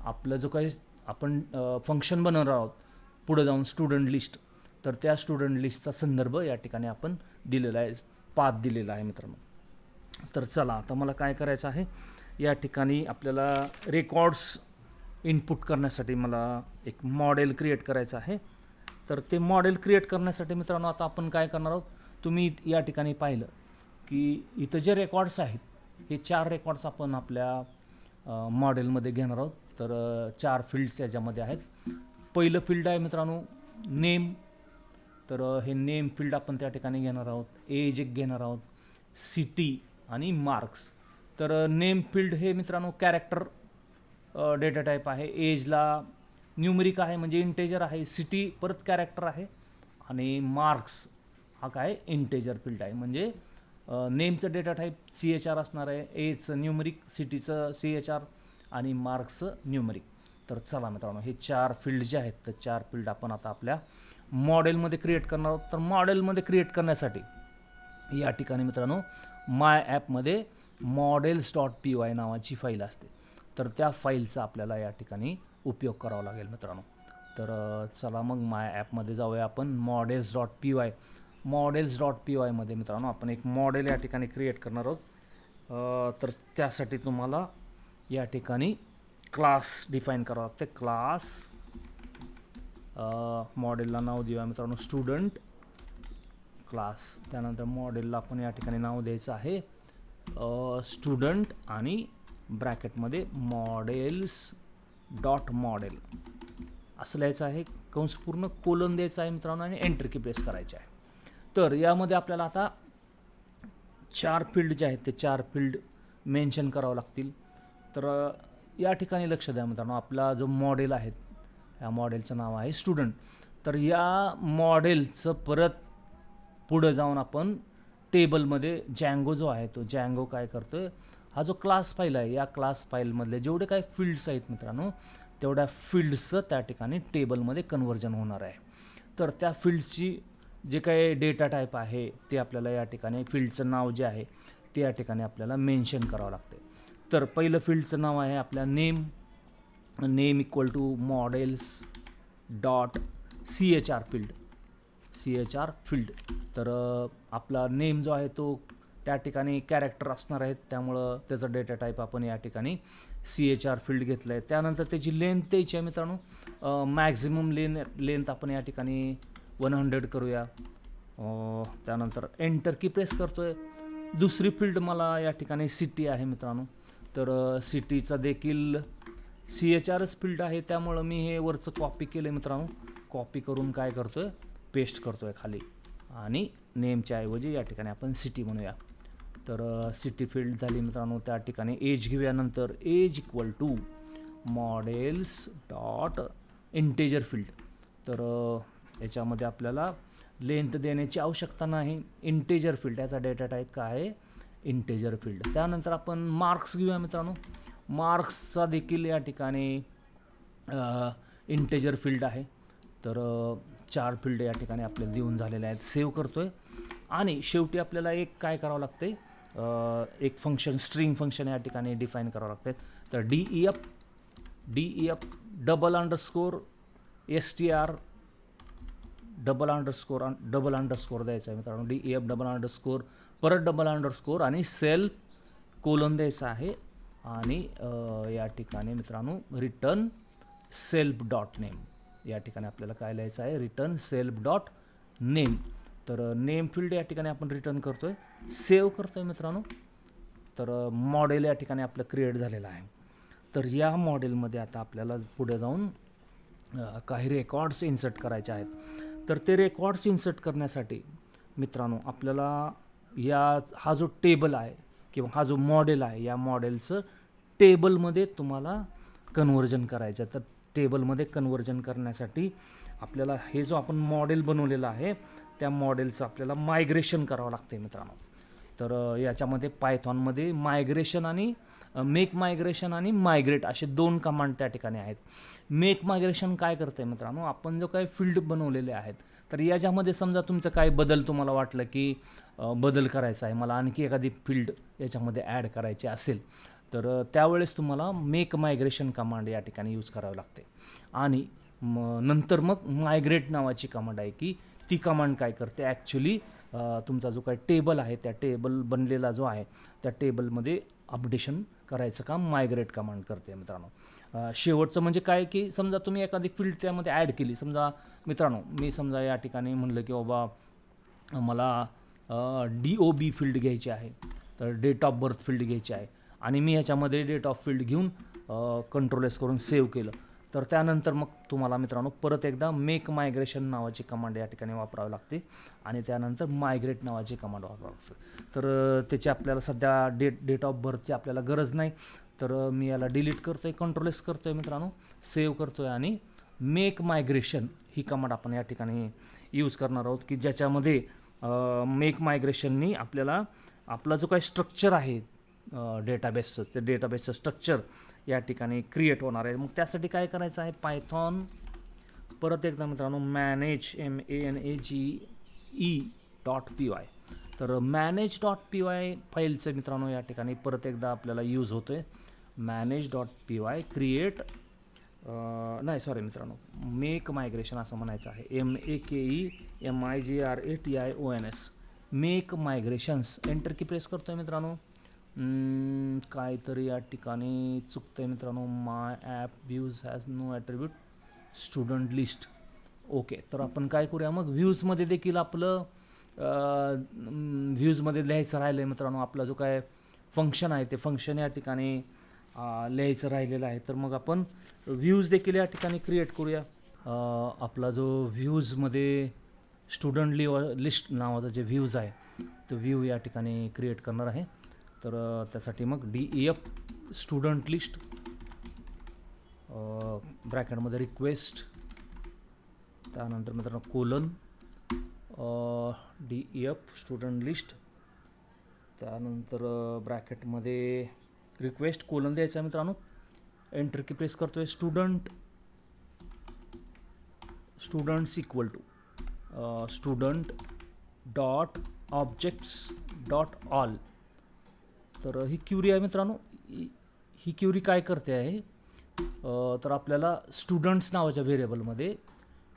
आपलं जो काही आपण फंक्शन बनवणार आहोत पुढं जाऊन स्टुडंट लिस्ट, तर त्या स्टुडंट लिस्टचा संदर्भ या ठिकाणी आपण दिलेला आहे, पाथ दिलेला आहे मित्रांनो. तर चला आता मला काय करायचं आहे, या ठिकाणी आपल्याला रेकॉर्ड्स इनपुट करण्यासाठी मला एक मॉडेल क्रिएट करायचं आहे. तर ते मॉडेल क्रिएट करण्यासाठी मित्रांनो आता आपण काय करणार आहोत, तुम्ही या ठिकाणी पाहिलं की इथं जे रेकॉर्ड्स आहेत हे 4 रेकॉर्ड्स आपण आपल्या मॉडेलमध्ये घेणार आहोत. तर 4 फील्ड्स याच्यामध्ये आहेत. पहिलं फील्ड आहे मित्रांनो नेम. तर हे नेम फील्ड आपण त्या ठिकाणी घेणार आहोत. एज एक घेणार आहोत, सिटी आणि मार्क्स. तर नेम फील्ड हे मित्रांनो कॅरेक्टर डेटा टाईप आहे. एजला न्यूमरिक आहे म्हणजे इंटेजर आहे. सिटी परत कॅरेक्टर आहे आणि मार्क्स हा काय इंटेजर फील्ड आहे. म्हणजे नेमचं डेटा टाईप CHR असणार आहे, एजचं न्यूमरिक, सिटीचं CHR आणि मार्क्सचं न्यूमरिक. तर चला मित्रांनो हे 4 फील्ड जे आहेत तर 4 फील्ड आपण आता आपल्या मॉडेलमध्ये क्रिएट करणार आहोत. तर मॉडेलमध्ये क्रिएट करण्यासाठी या ठिकाणी मित्रांनो माय ॲपमध्ये models.py नावाची फाईल असते. तर त्या फाईलचा आपल्याला या ठिकाणी उपयोग करावा लागेल मित्रांनो. तर चला मग माय ॲपमध्ये जाऊया आपण. models.py मध्ये मित्रांनो आपण एक मॉडेल या ठिकाणी क्रिएट करणार आहोत. तर त्यासाठी तुम्हाला या ठिकाणी क्लास डिफाईन करावं लागते. क्लास मॉडेलला नाव देऊया मित्रांनो स्टुडंट क्लास. त्यानंतर मॉडेलला आपण या ठिकाणी नाव द्यायचं आहे स्टुडंट आणि ब्रॅकेटमध्ये models.model असं लिहायचं आहे. कंस पूर्ण कोलन द्यायचं आहे मित्रांनो आणि एंटर की प्रेस करायचे आहे. तर यामध्ये आपल्याला आता 4 फील्ड जे आहेत ते 4 फील्ड मेन्शन करावं लागतील. तर या ठिकाणी लक्ष द्या मित्रांनो, आपला जो मॉडेल आहे या मॉडेलचं नाव आहे स्टुडंट. तर या मॉडेलचं परत पुढं जाऊन आपण टेबलमध्ये जँगो जो आहे तो जँगो काय करतोय, हा जो क्लास फाईल आहे या क्लास फाईलमधले जेवढे काही फील्ड्स आहेत मित्रांनो तेवढ्या फील्ड्सचं त्या ठिकाणी टेबलमध्ये कन्व्हर्जन होणार आहे. तर त्या फील्ड्सची जे काही डेटा टाईप आहे ते आपल्याला या ठिकाणी फील्डचं नाव जे आहे ते या ठिकाणी आपल्याला मेन्शन करावं लागते. तर पहिलं फील्डचं नाव आहे आपल्या name equal to models.chr field. तर आपला नेम जो आहे तो त्या ठिकाणी कॅरेक्टर असणार आहे त्यामुळं त्याचा डेटा टाईप आपण या ठिकाणी CHR फील्ड घेतलं आहे. त्यानंतर त्याची लेंथ द्यायची आहे मित्रांनो. मॅक्झिमम लेंथ आपण या ठिकाणी 100 करूया. त्यानंतर एंटर की प्रेस करतो आहे. दुसरी फील्ड मला या ठिकाणी सिटी आहे मित्रांनो. तर सिटीचा देखील CHRच फील्ड आहे त्यामुळं मी हे वरचं कॉपी केलं मित्रांनो. कॉपी करून काय करतो आहे पेस्ट करतो आहे खाली आणि नेमच्या ऐवजी या ठिकाणी आपण सिटी म्हणूया. तर सिटी फील्ड झाली मित्रांनो. त्या ठिकाणी एज घेऊया. नंतर age equal to models.integer field. तर याच्यामध्ये आपल्याला लेंथ देण्याची आवश्यकता नाही. इंटेजर फील्ड याचा डेटा टाईप काय आहे इंटेजर फील्ड. त्यानंतर आपण मार्क्स घेऊया मित्रांनो. मार्क्सचा देखील या ठिकाणी इंटेजर फील्ड आहे. तर 4 फील्ड या ठिकाणी आपल्याला देऊन झालेले आहेत. सेव्ह करतो आहे आणि शेवटी आपल्याला एक काय करावं लागतं, एक फंक्शन स्ट्रिंग फंक्शन या ठिकाणी डिफाईन करावं लागतं. तर DEF double underscore STR double underscore द्यायचा आहे मित्रांनो. DEF डबल अंडरस्कोर परत डबल अंडरस्कोर आणि सेल्फ कोलन द्यायचा आहे आणि या ठिकाणी मित्रांनो रिटर्न सेल्फ डॉट नेम या ठिकाणी आपल्याला काय लिहायचं आहे रिटर्न सेल्फ डॉट नेम. तर नेम फील्ड या ठिकाणी आपण रिटर्न करतो आहे, सेव्ह करतो आहे मित्रांनो. तर मॉडेल या ठिकाणी आपलं क्रिएट झालेलं आहे. तर या मॉडेलमध्ये आता आपल्याला पुढे जाऊन काही रेकॉर्ड्स इन्सर्ट करायचे आहेत. तर ते रेकॉर्ड्स इन्सर्ट करण्यासाठी मित्रांनो आपल्याला हा जो टेबल आहे किंवा हा जो मॉडेल आहे या मॉडेलचं टेबलमध्ये तुम्हाला कन्व्हर्जन करायचं आहे. तर टेबलमध्ये कन्व्हर्जन करण्यासाठी आपल्याला हे जो आपण मॉडेल बनवलेलं आहे त्या मॉडेलचं आपल्याला मायग्रेशन करावं लागते मित्रांनो. तर याच्यामध्ये पायथॉनमध्ये मायग्रेशन आणि मेक मायग्रेशन आणि मायग्रेट असे 2 कमांड त्या ठिकाणी आहेत. मेक मायग्रेशन काय करतं आहे मित्रांनो, आपण जो काही फील्ड बनवलेले आहेत तर याच्यामध्ये समजा तुमचं काय बदल तुम्हाला वाटलं की बदल करायचा आहे, मला आणखी एखादी फील्ड याच्यामध्ये ॲड करायची असेल तर त्यावेळेस तुम्हाला मेक मायग्रेशन कमांड या ठिकाणी यूज करावं लागते. आणि नंतर मग मायग्रेट नावाची कमांड आहे की ती कमांड काय करते ॲक्च्युली तुमचा जो काही टेबल आहे त्या टेबल बनलेला जो आहे त्या टेबलमध्ये अपडेशन करायचं काम मायग्रेट कमांड करते मित्रांनो. शेवटचं म्हणजे काय की समजा तुम्ही एखादी फील्ड त्यामध्ये ॲड केली. समजा मित्रांनो मी समजा या ठिकाणी म्हणलं की बाबा मला DOB फील्ड घ्यायची आहे, तर डेट ऑफ बर्थ फील्ड घ्यायची आहे आणि मी ह्याच्यामध्ये डेट ऑफ फील्ड घेऊन कंट्रोल एस करून सेव्ह केलं. तर त्यानंतर मग तुम्हाला मित्रांनो परत एकदा मेक मायग्रेशन नावाची कमांड या ठिकाणी वापरावी लागते आणि त्यानंतर मायग्रेट नावाची कमांड वापरावी लागते. तर त्याची आपल्याला सध्या डेट ऑफ बर्थची आपल्याला गरज नाही, तर मी याला डिलीट करतो आहे, कंट्रोल-S करतो आहे मित्रांनो, सेव्ह करतो आहे आणि मेक मायग्रेशन ही कमांड आपण या ठिकाणी यूज करणार आहोत, की ज्याच्यामध्ये मेक मायग्रेशननी आपल्याला आपला जो काही स्ट्रक्चर आहे डेटाबेसचं, ते डेटाबेसचं स्ट्रक्चर या ठिकाणी क्रिएट होणार आहे. मग त्यासाठी काय करायचं आहे, पायथॉन परत एकदा मित्रांनो मॅनेज manage.py. तर manage.py फाईलचं मित्रांनो या ठिकाणी परत एकदा आपल्याला यूज होतो आहे. manage.py क्रिएट नाही सॉरी मित्रांनो, मेक मायग्रेशन असं म्हणायचं आहे, MAKEMIGRATIONS, make migrations. Enter key press करतो आहे मित्रांनो. काहीतरी या ठिकाणी चुकतं आहे मित्रांनो, my app views has no attribute student list. Okay, तर आपण काय करूया मग, व्ह्यूजमध्ये देखील आपलं व्ह्यूजमध्ये लिहायचं राहिलं आहे मित्रांनो, आपला जो काय फंक्शन आहे ते फंक्शन या ठिकाणी लिहायचं राहिलेलं आहे. तर मग आपण व्ह्यूज देखील या ठिकाणी क्रिएट करूया. आपला जो व्ह्यूजमध्ये स्टुडंट लिस्ट नावाचा जे व्ह्यूज आहे तो व्ह्यू या ठिकाणी क्रिएट करणार आहे. तर त्यासाठी मग DEF स्टुडंट लिस्ट ब्रॅकेटमध्ये रिक्वेस्ट, त्यानंतर मित्रांनो कोलन DEF स्टुडंट लिस्ट, त्यानंतर ब्रॅकेटमध्ये रिक्वेस्ट कोलन द्यायचा मित्रांनो. एंटर की प्रेस करतो आहे. Students equal to student dot objects dot all. तर ही क्युरी आहे मित्रांनो. ही क्युरी काय करते आहे, तर आपल्याला स्टुडंट्स नावाच्या व्हेरिएबलमध्ये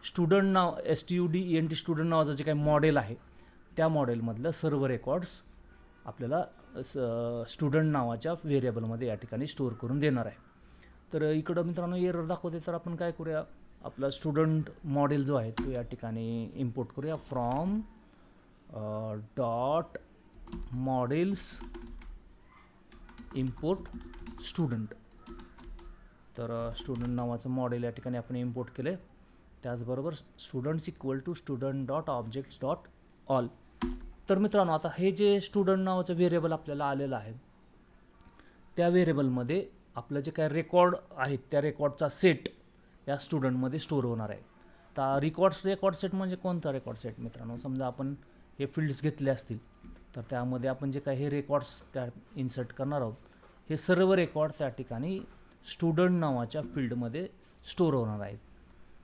स्टुडंट नाव STUDENT स्टुडंट नावाचं जे काही मॉडेल आहे त्या मॉडेलमधलं सर्व रेकॉर्ड्स आपल्याला स्टुडंट नावाच्या व्हेरिएबलमध्ये या ठिकाणी स्टोअर करून देणार आहे. तर इकडं मित्रांनो एरर दाखवते, तर आपण काय करूया, आपला स्टुडंट मॉडेल जो आहे तो या ठिकाणी इम्पोर्ट करूया from dot models import student. तर स्टुडंट नावाचं मॉडेल या ठिकाणी आपण इम्पोर्ट केले. त्याचबरोबर students equal to student dot objects dot all. तर मित्रांनो आता हे जे स्टुडंट नावाचं व्हेरिएबल आपल्याला आलेलं आहे त्या व्हेरिएबलमध्ये आपलं जे काय रेकॉर्ड आहेत त्या रेकॉर्डचा सेट या स्टुडंटमध्ये स्टोअर होणार आहे. तर रेकॉर्ड सेट म्हणजे कोणता रेकॉर्ड सेट मित्रांनो, समजा आपण हे फील्ड्स घेतले असतील तर त्यामध्ये आपण जे काही हे रेकॉर्ड्स त्या इन्सर्ट करणार आहोत हे सर्व रेकॉर्ड त्या ठिकाणी स्टुडंट नावाच्या फील्डमध्ये स्टोअर होणार आहेत.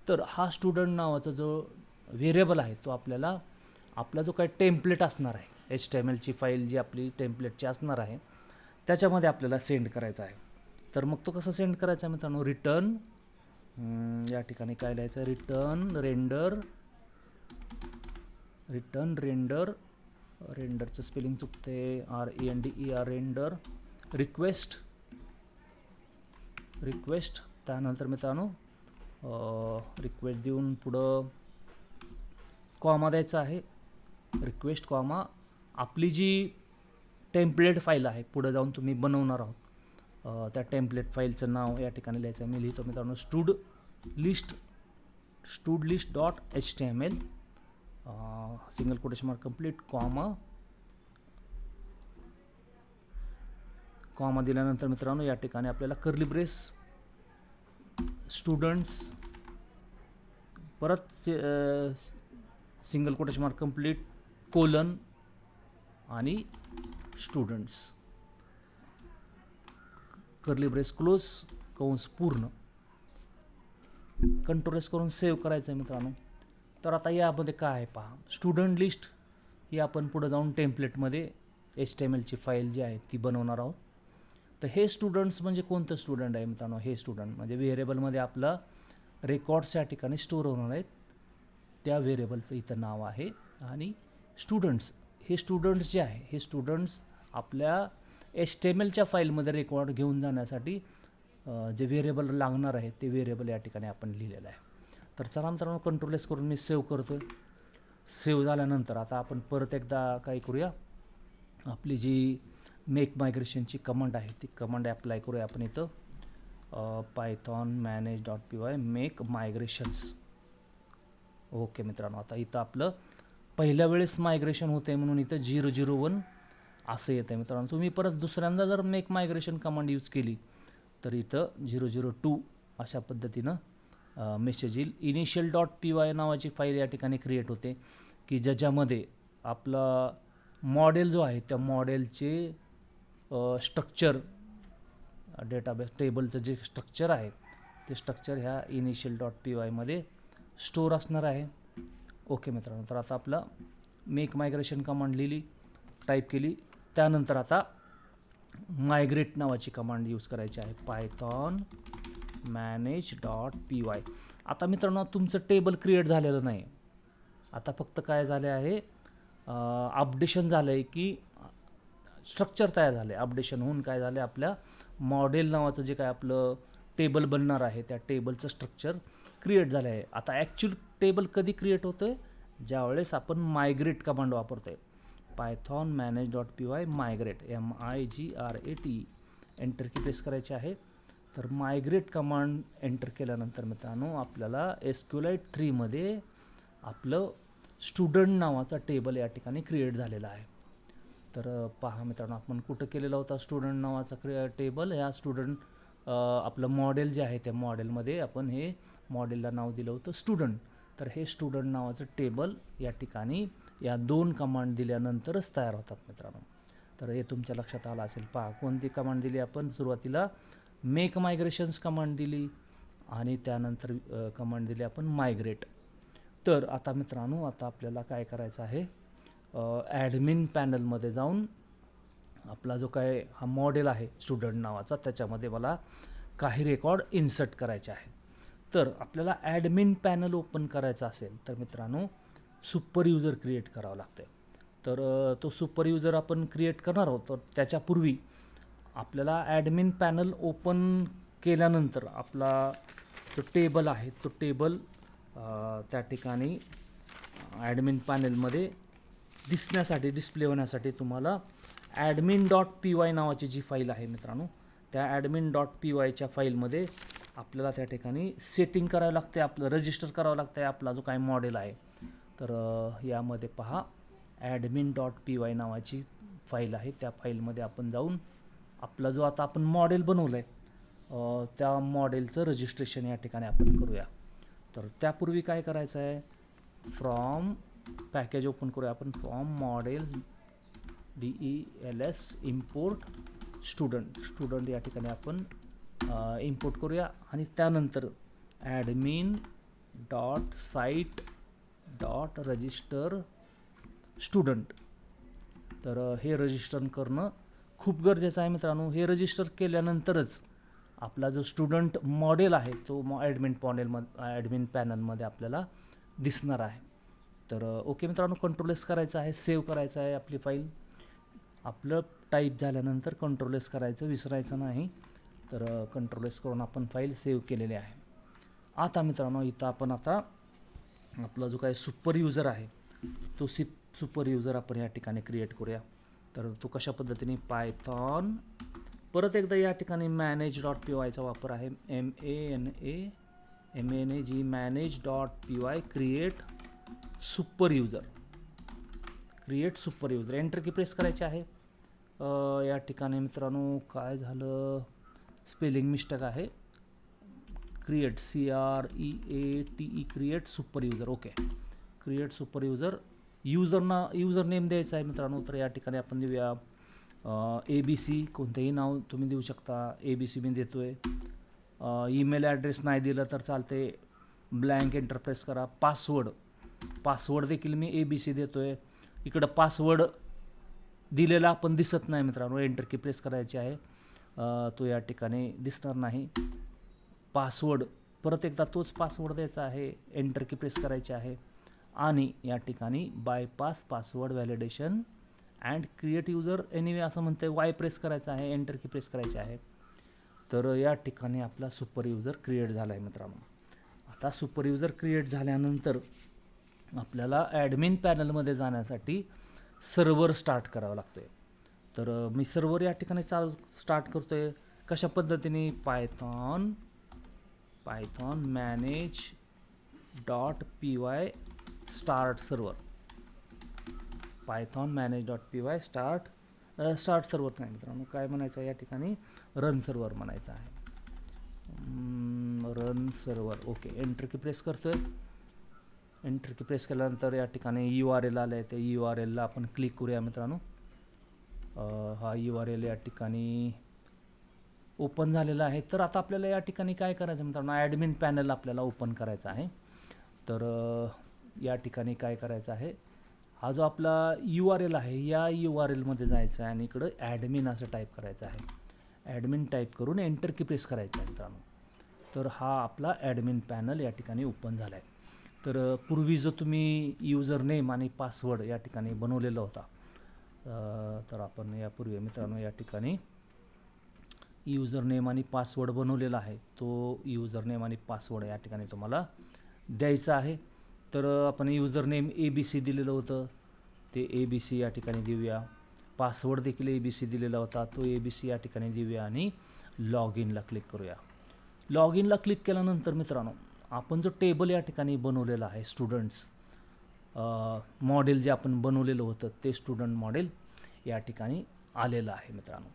तर हा स्टुडंट नावाचा जो व्हेरिएबल आहे तो आपल्याला आपला जो काही टेम्पलेट असणार आहे HTMLची फाईल जी आपली टेम्पलेटची असणार आहे त्याच्यामध्ये आपल्याला सेंड करायचा आहे. तर मग तो कसा सेंड करायचा आहे मित्रांनो, रिटर्न या ठिकाणी काय लिहायचं आहे, रिटर्न रेंडरचं स्पेलिंग चुकते, RENDER रेंडर, रिक्वेस्ट. त्यानंतर मित्रांनो रिक्वेस्ट देऊन पुढं कॉमा द्यायचा आहे, रिक्वेस्ट कॉमा आपली जी टेम्पलेट फाईल आहे पुढे जाऊन तुम्ही बनवणार आहोत त्या टेम्पलेट फाईलचं नाव या ठिकाणी लिहायचं आहे. मी लिहितो मित्रांनो stood list dot HTML single quotation mark complete comma दिल्यानंतर मित्रांनो या ठिकाणी आपल्याला कर्ली ब्रेस स्टुडंट्स परत single quotation mark complete colon आणि स्टुडंट्स कर्ली ब्रेस क्लोज कंस पूर्ण. कंट्रोल-S करून सेव्ह करायचं आहे मित्रांनो. तर आता यामध्ये काय आहे पहा, स्टुडंट लिस्ट ही आपण पुढे जाऊन टेम्पलेटमध्ये HTMLची फाईल जी आहे ती बनवणार आहोत. तर हे स्टुडंट्स म्हणजे कोणतं स्टुडंट आहे मित्रांनो, हे स्टुडंट म्हणजे व्हेरिएबलमध्ये आपलं रेकॉर्ड्स या ठिकाणी स्टोअर होणार आहेत त्या व्हेरिएबलचं इथं नाव आहे. आणि स्टुडंट्स हे स्टुडंट्स जे आहे हे स्टुडंट्स आपल्या HTMLच्या फाईलमध्ये रेकॉर्ड घेऊन जाण्यासाठी जे व्हेरिएबल लागणार आहे ते व्हेरिएबल या ठिकाणी आपण लिहिलेलं आहे. तर चला मित्रांनो कंट्रोल-S करून मी सेव्ह करतो आहे. सेव्ह झाल्यानंतर आता आपण परत एकदा काय करूया, आपली जी मेक मायग्रेशनची कमांड आहे ती कमांड ॲप्लाय करूया आपण इथं. Python manage dot P Y make migrations. Okay मित्रांनो, आता इथं आपलं पहिल्या वेळेस मायग्रेशन होते म्हणून इथं 001 असं येतं आहे मित्रांनो. तुम्ही परत दुसऱ्यांदा जर मेक मायग्रेशन कमांड यूज केली तर इथं 002 अशा पद्धतीनं मेसेज येईल. इनिशियल डॉट पी वाय नावाची फाईल या ठिकाणी क्रिएट होते की ज्याच्यामध्ये आपला मॉडेल जो आहे त्या मॉडेलचे स्ट्रक्चर, डेटाबेस टेबलचं जे स्ट्रक्चर आहे ते स्ट्रक्चर ह्या इनिशियल डॉट पी वायमध्ये स्टोअर असणार आहे. ओके मित्रांनो, तर आता आपला मेक मायग्रेशन कमांड लिहिली, टाईप केली. त्यानंतर आता मायग्रेट नावाची कमांड यूज करायची आहे, Python manage dot P Y. आता मित्रांनो तुमचं टेबल क्रिएट झालेलं नाही, आता फक्त काय झाले आहे, अपडेशन झालं आहे की स्ट्रक्चर तयार झाले. अपडेशन होऊन काय झालं, आपल्या मॉडेल नावाचं जे काय आपलं टेबल बनणार आहे त्या टेबलचं स्ट्रक्चर क्रिएट झालं आहे. आता ॲक्च्युअल टेबल कधी क्रिएट होतं आहे, ज्यावेळेस आपण मायग्रेट कमांड वापरतो आहे, Python manage dot P Y migrate, MIGRAT. Enter key press करायचे आहे. तर मायग्रेट कमांड एंटर केल्यानंतर मित्रांनो आपल्याला SQLite 3 मध्ये आपलं स्टुडंट नावाचा टेबल या ठिकाणी क्रिएट झालेला आहे. तर पहा मित्रांनो, आपण कुठं केलेला होता स्टुडंट नावाचा टेबल. ह्या स्टुडंट आपलं मॉडेल जे आहे त्या मॉडेलमध्ये आपण हे मॉडेलला नाव दिलं होतं स्टुडंट. तर हे स्टुडंट नावाचं टेबल या ठिकाणी या 2 कमांड दिल्यानंतरच तयार होतात मित्रांनो. तर हे तुमच्या लक्षात आलं असेल. पहा कोणती कमांड दिली आपण, सुरुवातीला मेक मायग्रेशन्स कमांड दिली आणि त्यानंतर कमांड दिली आपण मायग्रेट. तर आता मित्रांनो आता आपल्याला काय करायचं आहे, ॲडमिन पॅनलमध्ये जाऊन आपला जो काय हा मॉडेल आहे स्टुडंट नावाचा त्याच्यामध्ये मला काही रेकॉर्ड इन्सर्ट करायचे आहे. तर आपल्याला ॲडमिन पॅनल ओपन करायचा असेल तर मित्रांनो सुपर यूजर क्रिएट करावं लागतं. तर तो सुपर यूजर आपण क्रिएट करणार आहोत. तर त्याच्यापूर्वी आपल्याला ॲडमिन पॅनल ओपन केल्यानंतर आपला जो टेबल आहे तो टेबल त्या ठिकाणी ॲडमिन पॅनलमध्ये दिसण्यासाठी, डिस्प्ले होण्यासाठी तुम्हाला ॲडमिन डॉट पी वाय नावाची जी फाईल आहे मित्रांनो, त्या ॲडमिन डॉट पी वायच्या फाईलमध्ये आपल्याला त्या ठिकाणी सेटिंग करावं लागते, आपलं रजिस्टर करावं लागतं आहे आपला जो काय मॉडेल आहे. तर यामध्ये पहा ॲडमिन डॉट पी वाय नावाची फाईल आहे. त्या फाईलमध्ये आपण जाऊन आपला जो आता आपण मॉडेल बनवलं आहे त्या मॉडेलचं रजिस्ट्रेशन या ठिकाणी आपण करूया. तर त्यापूर्वी काय करायचं आहे, फ्रॉम पॅकेज ओपन करूया आपण, from models DELS import student या ठिकाणी आपण इम्पोर्ट करूया. आणि त्यानंतर admin dot site dot register student. तर हे रजिस्टर करणं खूप गरजेचं आहे मित्रांनो. हे रजिस्टर केल्यानंतरच आपला जो स्टुडंट मॉडेल आहे तो ॲडमिन पॅनलमध्ये आपल्याला दिसणार आहे. तर ओके मित्रांनो, कंट्रोल एस करायचं आहे, सेव्ह करायचं आहे आपली फाईल. आपलं टाईप झाल्यानंतर कंट्रोल एस करायचं विसरायचं नाही. तर कंट्रोल एस करून आपण फाईल सेव्ह केलेली आहे. आता मित्रांनो इथं आपण आता आपला जो काही सुपर यूजर आहे तो सुपर यूजर आपण या ठिकाणी क्रिएट करूया. तर तो कशा पद्धतीने, पायथॉन परत एकदा या ठिकाणी मॅनेज डॉट पी वायचा वापर आहे, MANAG manage dot P Y create super user. Enter key press करायचे आहे. या ठिकाणी मित्रांनो काय झालं, स्पेलिंग मिस्टेक आहे, create CREATE create super user. Okay, create super user. User name द्यायचा आहे मित्रांनो. तर या ठिकाणी आपण देऊया ABC, कोणतेही नाव तुम्ही देऊ शकता. ABC मी देतो आहे. ईमेल ॲड्रेस नाही दिला तर चालते, ब्लँक एंटर प्रेस करा. पासवर्ड देखील मी ABC देतो आहे. इकडं पासवर्ड दिलेला आपण दिसत नाही मित्रांनो, एंटर की प्रेस करायची आहे, तो या ठिकाणी दिसणार नाही. पासवर्ड परत एकदा तोच पासवर्ड द्यायचा आहे, एंटर की प्रेस करायची आहे. आणि या ठिकाणी bypass password validation and create user anyway असं म्हणते, वाय प्रेस करायचं आहे, एंटर की प्रेस करायची आहे. तर या ठिकाणी आपला सुपर यूजर क्रिएट झाला आहे मित्रांनो. आता सुपर यूजर क्रिएट झाल्यानंतर आपल्याला ॲडमिन पॅनलमध्ये जाण्यासाठी सर्व्हर स्टार्ट करावं लागतो आहे. तर मी सर्व्हर या ठिकाणी स्टार्ट करतो आहे. कशा पद्धतीने Python manage dot P Y start server, Python manage dot P Y start server नाही मित्रांनो, काय म्हणायचं आहे या ठिकाणी, रन सर्वर म्हणायचं आहे, run server. Okay, enter key press करतोय. एंटर की प्रेस केल्यानंतर या ठिकाणी URL आलं आहे, त्या URLला आपण क्लिक करूया मित्रांनो. हा URL या ठिकाणी ओपन झालेला आहे. तर आता आपल्याला या ठिकाणी काय करायचं मित्रांनो, ॲडमिन पॅनल आपल्याला ओपन करायचा आहे. तर या ठिकाणी काय करायचं आहे, हा जो आपला URL आहे या URL मध्ये जायचं आहे आणि इकडं ॲडमिन असं टाईप करायचं आहे. ॲडमिन टाईप करून एंटर की प्रेस करायचं आहे मित्रांनो. तर हा आपला ॲडमिन पॅनल या ठिकाणी ओपन झाला आहे. तर पूर्वी जो तुम्ही युजर नेम आणि पासवर्ड या ठिकाणी बनवलेला होता, तर आपण यापूर्वी मित्रांनो या ठिकाणी युजर नेम आणि पासवर्ड बनवलेला आहे. तो युजर नेम आणि पासवर्ड या ठिकाणी तुम्हाला द्यायचा आहे. तर आपण युजर नेम ABC दिलेलं होतं, ते ABC या ठिकाणी देऊया. पासवर्ड देखील ABC दिलेला होता, तो ABC या ठिकाणी देऊया आणि लॉग इनला क्लिक करूया. लॉग इनला क्लिक केल्यानंतर मित्रांनो आपण जो टेबल या ठिकाणी बनवलेला आहे, स्टुडंट्स मॉडेल जे आपण बनवलेलं होतं ते स्टुडंट मॉडेल या ठिकाणी आलेलं आहे मित्रांनो.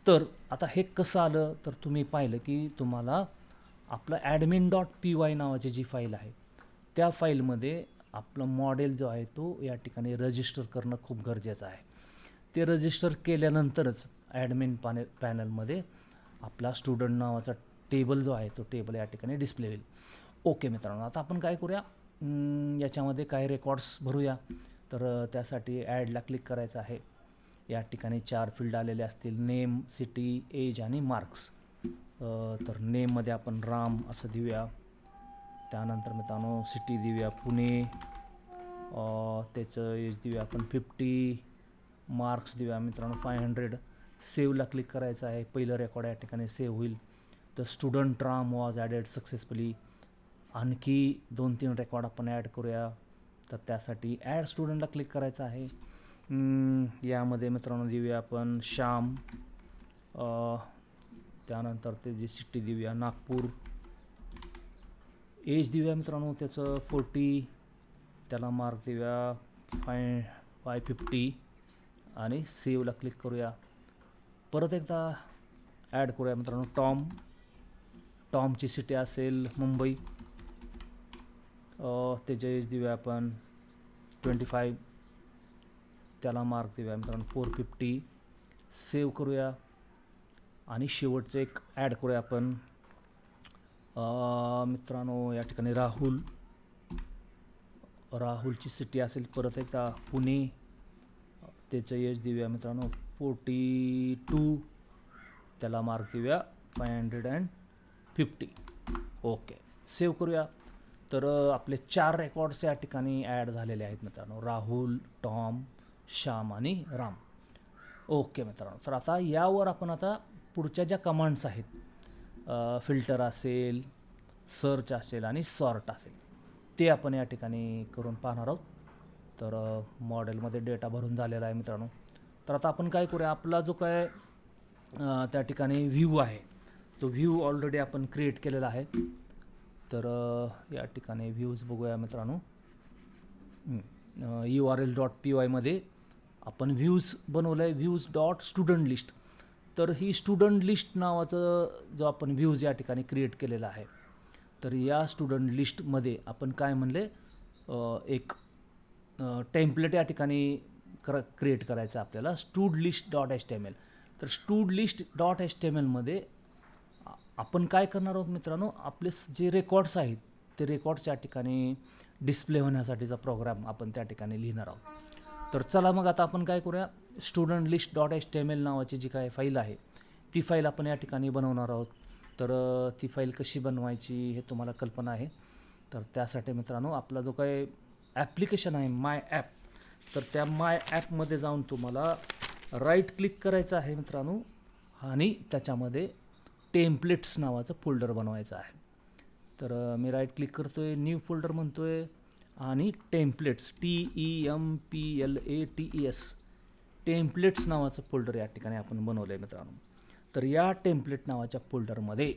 तर आता हे कसं आलं, तर तुम्ही पाहिलं की तुम्हाला आपलं admin.py नावाची जी फाईल आहे त्या फाईलमध्ये आपलं मॉडेल जो आहे तो या ठिकाणी रजिस्टर करणं खूप गरजेचं आहे. ते रजिस्टर केल्यानंतरच ॲडमिन पॅनलमध्ये आपला स्टुडंट नावाचा टेबल जो आहे तो टेबल या ठिकाणी डिस्प्ले होईल. ओके मित्रांनो, आता आपण काय करूया, याच्यामध्ये काही रेकॉर्ड्स भरूया. तर त्यासाठी ॲडला क्लिक करायचं आहे. या ठिकाणी 4 फील्ड आलेले असतील, नेम, सिटी, एज आणि मार्क्स. तर नेममध्ये आपण राम असं देऊया. त्यानंतर मित्रांनो सिटी देऊया पुणे, त्याचं एज देऊया आपण 50, मार्क्स देऊया मित्रांनो 500. सेव्हला क्लिक करायचं आहे. पहिलं रेकॉर्ड या ठिकाणी सेव्ह होईल. The student Ram was added successfully. आणखी 2-3 रेकॉर्ड आपण ॲड करूया. तर त्यासाठी ॲड स्टुडंटला क्लिक करायचं आहे. यामध्ये मित्रांनो देऊया आपण श्याम, त्यानंतर त्याची सिटी देऊया नागपूर, एज देऊया मित्रांनो त्याचं 40, त्याला मार्क देऊया 550 आणि सेव्हला क्लिक करूया. परत एकदा ॲड करूया मित्रांनो टॉमची सिटी असेल मुंबई, त्याच्या एज देऊया आपण 25, त्याला मार्क देऊया मित्रांनो 450, सेव्ह करूया. आणि शेवटचं एक ॲड करूया आपण मित्रांनो या ठिकाणी राहुलची सिटी असेल परत एकदा पुणे, त्याचं एज देऊया मित्रांनो 42, त्याला मार्क देऊया 550. ओके, सेव्ह करूया. तर आपले 4 रेकॉर्ड्स या ठिकाणी ॲड झालेले आहेत मित्रांनो, राहुल, टॉम, श्याम आणि राम. ओके मित्रांनो, तर आता यावर आपण आता पुढच्या ज्या कमांड्स आहेत, फिल्टर असेल, सर्च असेल आणि सॉर्ट असेल, ते आपण या ठिकाणी करून पाहणार आहोत. तर मॉडेलमध्ये डेटा भरून झालेला आहे मित्रांनो. तर आता आपण काय करूया, आपला जो काय त्या ठिकाणी व्ह्यू आहे तो व्ह्यू ऑलरेडी आपण क्रिएट केलेला आहे. तर या ठिकाणी व्ह्यूज बघूया मित्रांनो. URL.py मध्ये आपण व्ह्यूज बनवलं आहे, व्ह्यूज डॉट स्टुडंट लिस्ट. तर ही स्टुडंट लिस्ट नावाचं जो आपण व्ह्यूज या ठिकाणी क्रिएट केलेला आहे, तर या स्टुडंट लिस्टमध्ये आपण काय म्हणले, एक टेम्पलेट या ठिकाणी क्रिएट करायचं आपल्याला, studlist.html. तर studlist.html मध्ये आपण काय करणार आहोत मित्रांनो, आपले जे रेकॉर्ड्स आहेत ते रेकॉर्ड्स या ठिकाणी डिस्प्ले होण्यासाठीचा प्रोग्राम आपण त्या ठिकाणी लिहिणार आहोत. तर चला मग आता आपण काय करूया, studlist.html नावाची जी काय फाईल आहे ती फाईल आपण या ठिकाणी बनवणार आहोत. तर ती फाईल कशी बनवायची हे तुम्हाला कल्पना आहे. तर त्यासाठी मित्रांनो आपला जो काय ॲप्लिकेशन आहे माय ॲप, तर त्या माय ॲपमध्ये जाऊन तुम्हाला राईट क्लिक करायचं आहे मित्रांनो आणि त्याच्यामध्ये टेम्पलेट्स नावाचं फोल्डर बनवायचं आहे. तर मी राईट क्लिक करतो आहे, न्यू फोल्डर म्हणतो आहे आणि टेम्पलेट्स TEMPLATES टेम्पलेट्स नावाचं फोल्डर या ठिकाणी आपण बनवलं आहे मित्रांनो. तर या टेम्पलेट नावाच्या फोल्डरमध्ये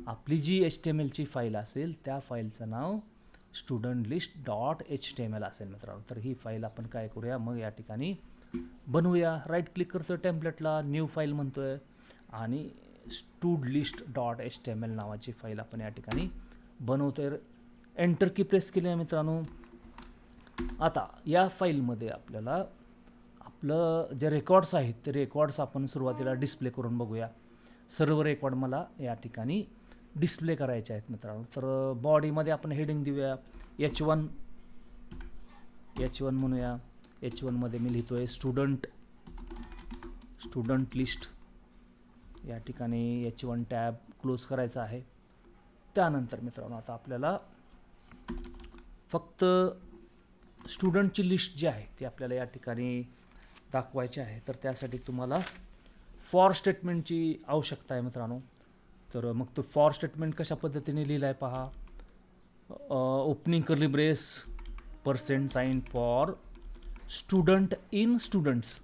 आपली जी HTMLची फाईल असेल त्या फाईलचं नाव स्टुडंट लिस्ट डॉट HTML असेल मित्रांनो. तर ही फाईल आपण काय करूया मग या ठिकाणी बनवूया. राईट क्लिक करतोय टेम्पलेटला, न्यू फाईल म्हणतोय आणि स्टूड लिस्ट डॉट HTML नावाची फाईल आपण या ठिकाणी बनवतोय. एंटर की प्रेस केली आहे मित्रांनो. आता या फाईलमध्ये आपल्याला आपलं जे रेकॉर्ड्स आहेत ते रेकॉर्ड्स आपण सुरुवातीला डिस्प्ले करून बघूया. सर्व रेकॉर्ड मला या ठिकाणी डिस्प्ले करायचे आहेत मित्रांनो. तर बॉडीमध्ये आपण हेडिंग देऊया H1 म्हणूया. H1 मध्ये मी लिहितोय स्टुडंट लिस्ट. या ठिकाणी H1 टॅब क्लोज करायचा आहे. त्यानंतर मित्रांनो आता आपल्याला फक्त स्टुडंटची लिस्ट जी आहे ती आपल्याला या ठिकाणी दाखवायची आहे. तर त्यासाठी तुम्हाला फॉर स्टेटमेंटची आवश्यकता आहे मित्रांनो. तर मग तो फॉर स्टेटमेंट कशा पद्धतीने लिहिला आहे पहा. ओपनिंग कर्ली ब्रेस %साइन फॉर स्टुडंट इन स्टुडंट्स.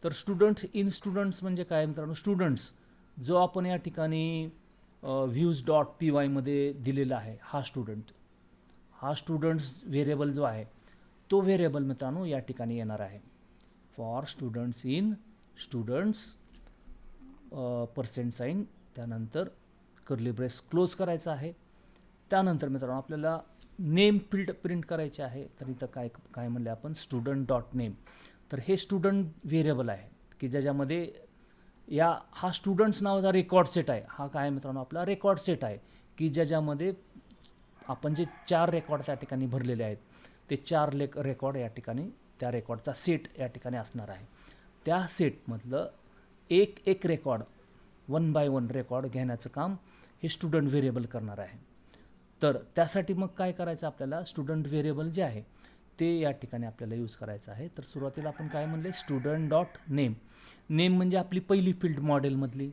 तर स्टुडंट इन स्टुडंट्स म्हणजे काय मित्रांनो, स्टुडंट्स जो आपण या ठिकाणी views.py मध्ये दिलेला आहे हा स्टुडंट्स व्हेरिएबल जो आहे तो व्हेरिएबल मित्रांनो या ठिकाणी येणार आहे. फॉर स्टुडंट्स इन स्टुडंट्स %साइन त्यानंतर कर्ली ब्रेस क्लोज करायचा आहे. त्यानंतर मित्रांनो आपल्याला नेम फील्ड प्रिंट करायचे आहे. तर इथं काय म्हणले आपण स्टुडंट डॉट नेम. तर हे स्टुडंट व्हेरिएबल आहे की ज्याच्यामध्ये हा स्टुडंट्स नावाचा रेकॉर्ड सेट आहे. हा काय मित्रांनो आपला रेकॉर्ड सेट आहे की ज्याच्यामध्ये आपण जे 4 रेकॉर्ड त्या ठिकाणी भरलेले आहेत ते 4 रेकॉर्ड या ठिकाणी त्या रेकॉर्डचा सेट या ठिकाणी असणार आहे. त्या सेटमधलं एक रेकॉर्ड 1 by 1 रेकॉर्ड घेण्याचं काम हे स्टुडंट व्हेरिएबल करणार आहे. तर त्यासाठी मग काय करायचं आपल्याला स्टुडंट व्हेरिएबल जे आहे ते या ठिकाणी आपल्याला यूज करायचं आहे. तर सुरुवातीला आपण काय म्हणले स्टुडंट डॉट नेम. नेम म्हणजे आपली पहिली फील्ड मॉडेलमधली.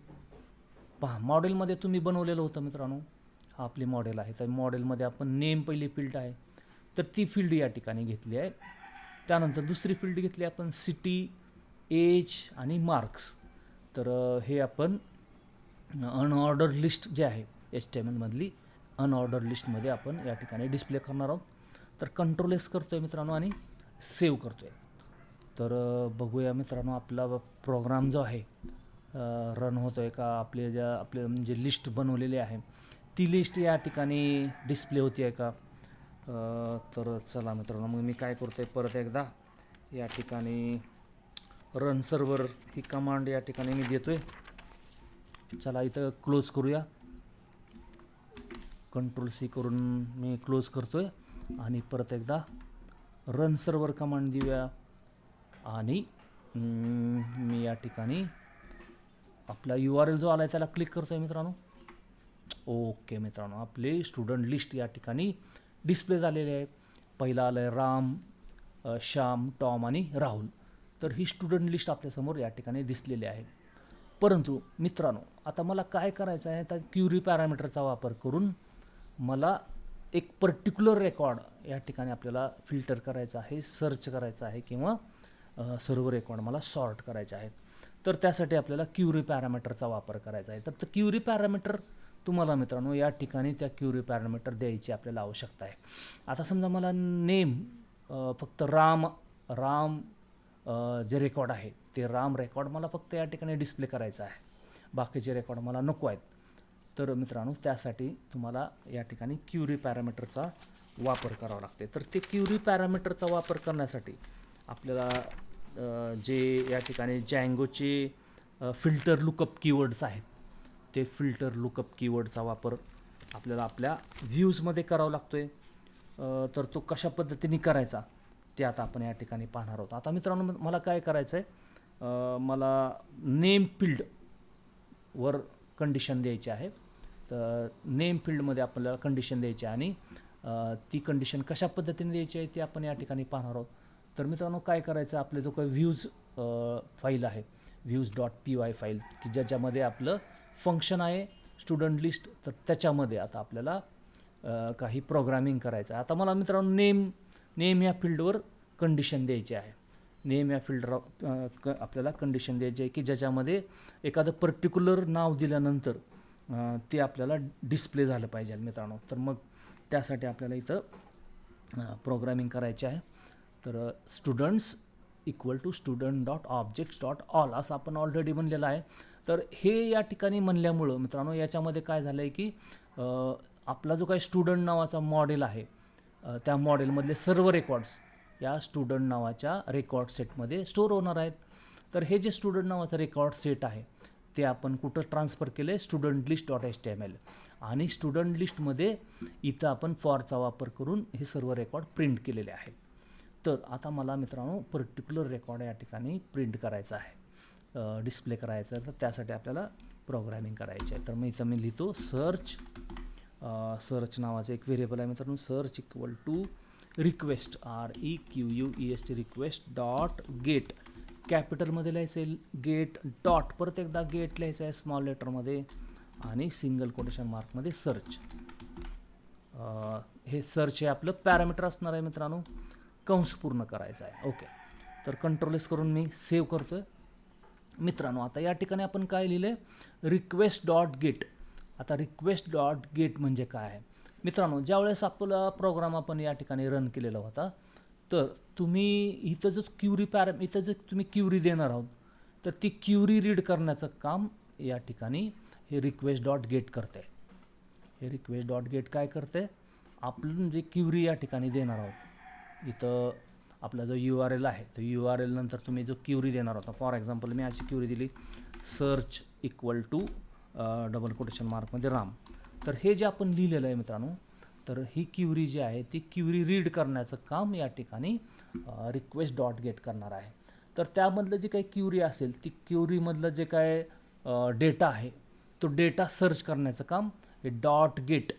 पहा मॉडेलमध्ये तुम्ही बनवलेलं होतं मित्रांनो. हा आपली मॉडेल आहे. तर मॉडेलमध्ये आपण नेम पहिली फील्ड आहे तर ती फील्ड या ठिकाणी घेतली आहे. त्यानंतर दुसरी फील्ड घेतली आपण सिटी, एज आणि मार्क्स. तर हे आपण अनऑर्डर लिस्ट जे आहे HTML मधली अनऑर्डर लिस्टमध्ये आपण या ठिकाणी डिस्प्ले करणार आहोत. तर कंट्रोल S करतो आहे मित्रांनो आणि सेव्ह करतो आहे. तर बघूया मित्रांनो आपला प्रोग्राम जो आहे रन होतो आहे का. आपले म्हणजे लिस्ट बनवलेली आहे ती लिस्ट या ठिकाणी डिस्प्ले होती आहे का. तर चला मित्रांनो मग मी काय करतो आहे परत एकदा या ठिकाणी रन सर्व्हर ही कमांड या ठिकाणी मी देतो आहे. चला इथं क्लोज करूया. कंट्रोल C करून मी क्लोज करतो आहे आणि परत एकदा रन सर्व्हर कमांड देऊया आणि मी या ठिकाणी आपला URL जो आला आहे त्याला क्लिक करतो आहे मित्रांनो. ओके मित्रांनो आपले स्टुडंट लिस्ट या ठिकाणी डिस्प्ले झालेले आहे. पहिला आलं आहे राम, श्याम, टॉम आणि राहुल. तर ही स्टुडंट लिस्ट आपल्यासमोर या ठिकाणी दिसलेली आहे. परंतु मित्रांनो आता मला काय करायचं आहे तर क्युरी पॅरामीटरचा वापर करून मला एक पर्टिक्युलर रेकॉर्ड या ठिकाणी आपल्याला फिल्टर करायचं आहे, सर्च करायचं आहे किंवा सर्व रेकॉर्ड मला सॉर्ट करायचे आहेत. तर त्यासाठी आपल्याला क्युरी पॅरामीटरचा वापर करायचा आहे. तर क्युरी पॅरामीटर तुम्हाला मित्रांनो या ठिकाणी त्या क्युरी पॅरामीटर द्यायची आपल्याला आवश्यकता आहे. आता समजा मला नेम फक्त राम जे रेकॉर्ड आहे ते राम रेकॉर्ड मला फक्त या ठिकाणी डिस्प्ले करायचं आहे. बाकीचे रेकॉर्ड मला नको आहेत. तर मित्रांनो त्यासाठी तुम्हाला या ठिकाणी क्युरी पॅरामीटरचा वापर करावा लागते. तर ते क्युरी पॅरामीटरचा वापर करण्यासाठी आपल्याला जे या ठिकाणी जँगोचे फिल्टर लुकअप कीवर्ड्स आहेत ते फिल्टर लुकअप कीवर्डचा वापर आपल्याला आपल्या व्ह्यूजमध्ये करावा लागतो आहे. तर तो कशा पद्धतीने करायचा ते आता आपण या ठिकाणी पाहणार आहोत. आता मित्रांनो मला काय करायचं आहे मला नेम फील्डवर कंडिशन द्यायची आहे. तर नेम फील्डमध्ये आपल्याला कंडिशन द्यायची आहे आणि ती कंडिशन कशा पद्धतीने द्यायची आहे ते आपण या ठिकाणी पाहणार आहोत. तर मित्रांनो काय करायचं आपले जो काही व्ह्यूज फाईल आहे views.py फाईल की ज्याच्यामध्ये आपलं फंक्शन आहे स्टुडंट लिस्ट. तर त्याच्यामध्ये आता आपल्याला काही प्रोग्रामिंग करायचं आहे. आता मला मित्रांनो नेम या फील्डवर कंडिशन द्यायची आहे. नेम या फिल्डर आपल्याला कंडिशन द्यायची आहे की ज्याच्यामध्ये एखादं पर्टिक्युलर नाव दिल्यानंतर ते आपल्याला डिस्प्ले झालं पाहिजे मित्रांनो. तर मग त्यासाठी आपल्याला इथं प्रोग्रामिंग करायचे आहे. तर students equal to student dot objects dot all असं आपण ऑलरेडी म्हणलेलं आहे. तर हे या ठिकाणी म्हणल्यामुळं मित्रांनो याच्यामध्ये काय झालं आहे की आपला जो काही स्टुडंट नावाचा मॉडेल आहे त्या मॉडेलमधले सर्व रेकॉर्ड्स या स्टुडंट नावाच्या रेकॉर्ड सेटमध्ये स्टोअर होणार आहेत. तर हे जे स्टुडंट नावाचं रेकॉर्ड सेट आहे ते आपण कुठं ट्रान्सफर केलं आहे, स्टुडंट लिस्ट डॉट HTML. आणि स्टुडंट लिस्टमध्ये इथं आपण फॉरचा वापर करून हे सर्व रेकॉर्ड प्रिंट केलेले आहेत. तर आता मला मित्रांनो पर्टिक्युलर रेकॉर्ड या ठिकाणी प्रिंट करायचा आहे, डिस्प्ले करायचं आहे. तर त्यासाठी आपल्याला प्रोग्रामिंग करायची आहे. तर मग इथं मी लिहितो सर्च नावाचं एक व्हेरिएबल आहे मित्रांनो. Search equal to request REQUEST request dot get, कॅपिटलमध्ये लिहायचं आहे गेट डॉट, परत एकदा गेट लिहायचं आहे स्मॉल लेटरमध्ये आणि सिंगल कोटेशन मार्कमध्ये सर्च. हे सर्च हे आपलं पॅरामीटर असणार आहे मित्रांनो, कंस पूर्ण करायचा आहे. ओके, तर कंट्रोल करून मी सेव्ह करतो आहे मित्रांनो. आता या ठिकाणी आपण काय लिहिलं आहे, रिक्वेस्ट डॉट गेट. आता रिक्वेस्ट डॉट गेट म्हणजे काय आहे मित्रांनो, ज्यावेळेस आपला प्रोग्राम आपण या ठिकाणी रन केलेला होता तर तुम्ही इथं जो इथं जर तुम्ही क्युरी देणार आहोत तर ती क्युरी रीड करण्याचं काम या ठिकाणी हे रिक्वेस्ट डॉट गेट करते. हे रिक्वेस्ट डॉट गेट काय करते, आपण जे क्युरी या ठिकाणी देणार आहोत इथं आपला जो URL आहे तो URL नंतर तुम्ही जो क्युरी देणार होता, फॉर एक्झाम्पल मी अशी क्युरी दिली search equal to double quotation मार्कमध्ये राम. तर हे जे आपण लिहिलेलं आहे मित्रांनो, तर ही क्युरी जी आहे ती क्युरी रीड करण्याचं काम या ठिकाणी रिक्वेस्ट डॉट गेट करणार आहे. तर त्यामधलं जे काही क्युरी असेल ती क्युरीमधलं जे काय डेटा आहे तो डेटा सर्च करण्याचं काम हे डॉट गेट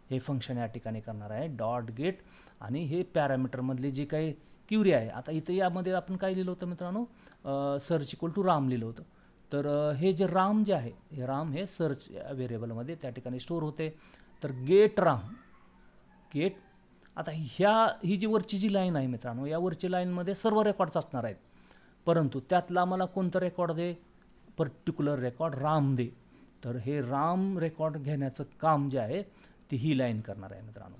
हे फंक्शन या ठिकाणी करणार आहे. डॉट गेट आणि हे पॅरामीटरमधली जी काही क्युरी आहे, आता इथं यामध्ये आपण काय लिहिलं होतं मित्रांनो, सर्च इक्वल टू राम लिहिलं होतं. तर हे जे राम जे आहे हे राम हे सर्च व्हेरिएबलमध्ये त्या ठिकाणी स्टोअर होते. तर गेट राम गेट. आता ही जी वरची जी लाईन आहे मित्रांनो, या वरची लाईनमध्ये सर्व रेकॉर्ड्स असणार आहेत, परंतु त्यातला मला कोणतं रेकॉर्ड दे, पर्टिक्युलर रेकॉर्ड राम दे. तर हे राम रेकॉर्ड घेण्याचं काम जे आहे ती ही लाईन करणार आहे मित्रांनो.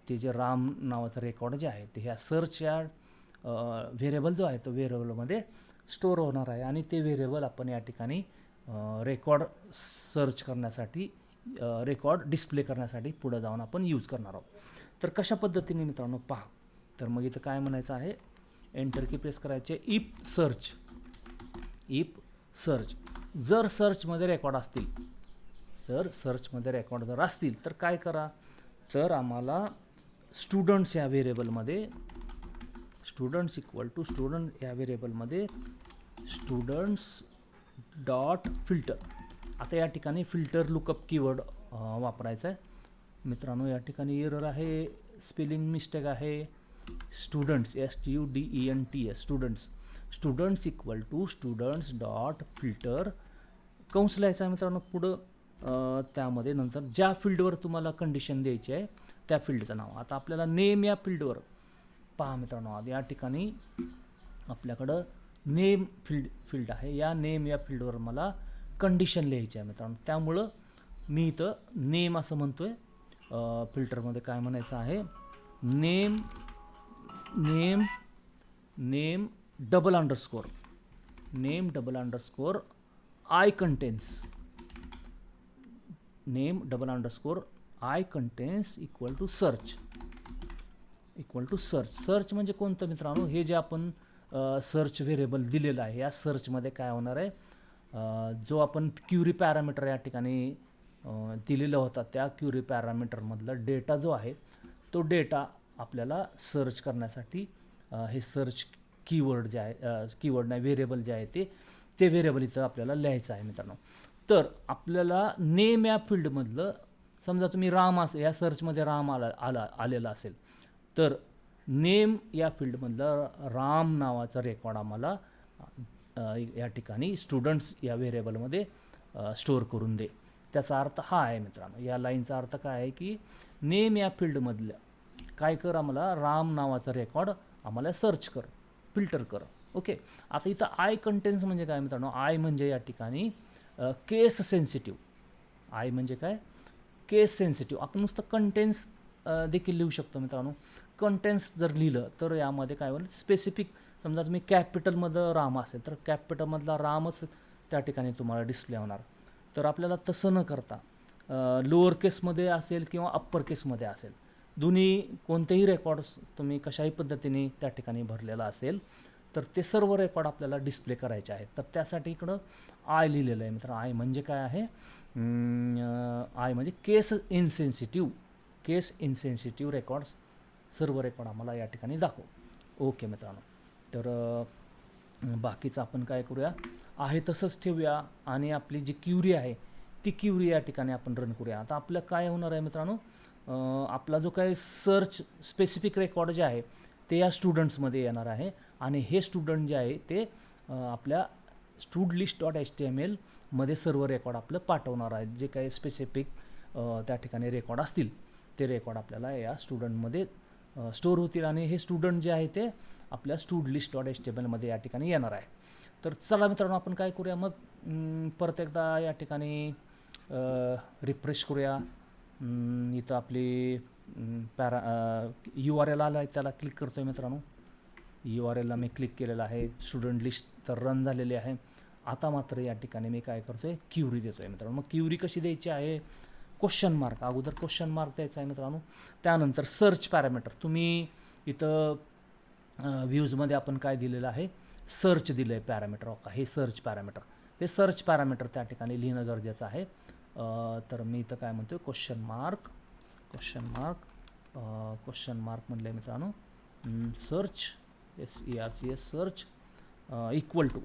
ते जे राम नावाचं रेकॉर्ड जे आहे ते ह्या सर्च या व्हेरिएबल जो आहे तो व्हेरिएबलमध्ये स्टोअर होणार आहे आणि ते व्हेरिएबल आपण या ठिकाणी रेकॉर्ड सर्च करण्यासाठी रेकॉर्ड डिस्प्ले करण्यासाठी पुढे जाऊन आपण यूज करणार आहोत. तर कशा पद्धतीने मित्रांनो पहा. तर मग इथं काय म्हणायचं आहे, एंटर की प्रेस करायचे, इफ सर्च जर सर्चमध्ये रेकॉर्ड असतील, जर असतील तर काय करा, तर आम्हाला स्टुडंट्स या व्हेरिएबलमध्ये स्टुडंट्स इक्वल टू स्टुडंट या व्हेरिएबलमध्ये स्टुडंट्स डॉट फिल्टर. आता या ठिकाणी फिल्टर लुकअप कीवर्ड वापरायचा आहे मित्रांनो. या ठिकाणी एरर आहे, स्पेलिंग मिस्टेक आहे. Students STUDENTS students equal to students dot filter कंस लिहायचा आहे मित्रांनो पुढं. त्यामध्ये नंतर ज्या फील्डवर तुम्हाला कंडिशन द्यायची आहे त्या फील्डचं नाव. आता आपल्याला नेम या फील्डवर पहा मित्रांनो, या ठिकाणी आपल्याकडं नेम फील्ड आहे. या नेम या फील्डवर मला कंडिशन लिहायची आहे मित्रांनो. त्यामुळं मी इथं नेम असं म्हणतो आहे. फिल्टरमध्ये काय म्हणायचं आहे, name double underscore I contains equal to search. Search म्हणजे कोणतं मित्रांनो, हे जे आपण सर्च व्हेरिएबल दिलेलं आहे या सर्चमध्ये काय होणार आहे, जो आपण क्युरी पॅरामीटर या ठिकाणी दिलेला होता त्या क्युरी पॅरामीटरमधला डेटा जो आहे तो डेटा आपल्याला सर्च करण्यासाठी हे सर्च कीवर्ड जे आहे, कीवर्ड नाही व्हेरिएबल जे आहे ते व्हेरिएबल इथं आपल्याला लिहायचं आहे मित्रांनो. तर आपल्याला नेम या फील्डमधलं समजा तुम्ही राम या सर्चमध्ये राम आलेला असेल तर नेम या फील्डमधलं राम नावाचा रेकॉर्ड आम्हाला या ठिकाणी स्टुडंट्स या व्हेरिएबलमध्ये स्टोअर करून दे. त्याचा अर्थ हा आहे मित्रांनो, या लाईनचा अर्थ काय आहे की नेम या फील्डमधलं काय कर, आम्हाला राम नावाचा रेकॉर्ड आम्हाला सर्च कर. फिल्टर कर. ओके. आता इथं आय कंटेन्स म्हणजे काय मित्रांनो, आय म्हणजे या ठिकाणी केस सेन्सिटिव्ह. आय म्हणजे काय, केस सेन्सिटिव्ह. आपण नुसतं कंटेन्स देखील लिहू शकतो मित्रांनो. कंटेन्स जर लिहिलं तर यामध्ये काय होईल, स्पेसिफिक, समजा तुम्ही कॅपिटलमधलं राम असेल तर कॅपिटलमधला रामच त्या ठिकाणी तुम्हाला डिस्प्ले होणार. तर आपल्याला तसं न करता लोअर केसमध्ये असेल किंवा अप्पर केसमध्ये असेल, दोन्ही कोणतेही रेकॉर्ड्स तुम्ही कशाही पद्धतीने त्या ठिकाणी भरलेला असेल तर ते सर्व रेकॉर्ड आपल्याला डिस्प्ले करायचे आहेत. तर त्यासाठी इकडं आय लिहिलेलं आहे मित्रांनो. आय म्हणजे काय आहे, आय म्हणजे केस इनसेन्सिटिव्ह. केस इनसेन्सिटिव्ह रेकॉर्ड्स, सर्व रेकॉर्ड आम्हाला या ठिकाणी दाखव. ओके मित्रांनो. तर बाकीचं आपण काय करूया, आहे तसंच ठेवूया आणि आपली जी क्युरी आहे ती क्युरी या ठिकाणी आपण रन करूया. आता आपलं काय होणार आहे मित्रांनो, आपला जो काही सर्च स्पेसिफिक रेकॉर्ड जे आहे ते या स्टुडंट्समध्ये येणार आहे आणि हे स्टुडंट जे आहे ते आपल्या studlist.html मध्ये सर्व रेकॉर्ड आपलं पाठवणार आहेत. जे काही स्पेसिफिक त्या ठिकाणी रेकॉर्ड असतील ते रेकॉर्ड आपल्याला या स्टुडंटमध्ये स्टोअर होतील आणि हे स्टुडंट जे आहे ते आपल्या studlist.html मध्ये या ठिकाणी येणार आहे. तर चला मित्रांनो, आपण काय करूया मग, परत एकदा या ठिकाणी रिफ्रेश करूया. इथं आपली URL आला आहे त्याला क्लिक करतो आहे मित्रांनो. URLला मी क्लिक केलेलं आहे. स्टुडंट लिस्ट तर रन झालेली आहे. आता मात्र या ठिकाणी मी काय करतो आहे, क्युरी देतो आहे मित्रांनो. मग क्युरी कशी द्यायची आहे, क्वेश्चन मार्क, अगोदर क्वेश्चन मार्क द्यायचा आहे मित्रांनो. त्यानंतर सर्च पॅरामीटर, तुम्ही इथं व्ह्यूजमध्ये आपण काय दिलेलं आहे, सर्च दिलं आहे पॅरामीटर. का हे सर्च पॅरामीटर, हे सर्च पॅरामीटर त्या ठिकाणी लिहिणं गरजेचं आहे. तर मी इथं काय म्हणतो, क्वेश्चन मार्क म्हणलं आहे मित्रांनो. Search SERCH search equal to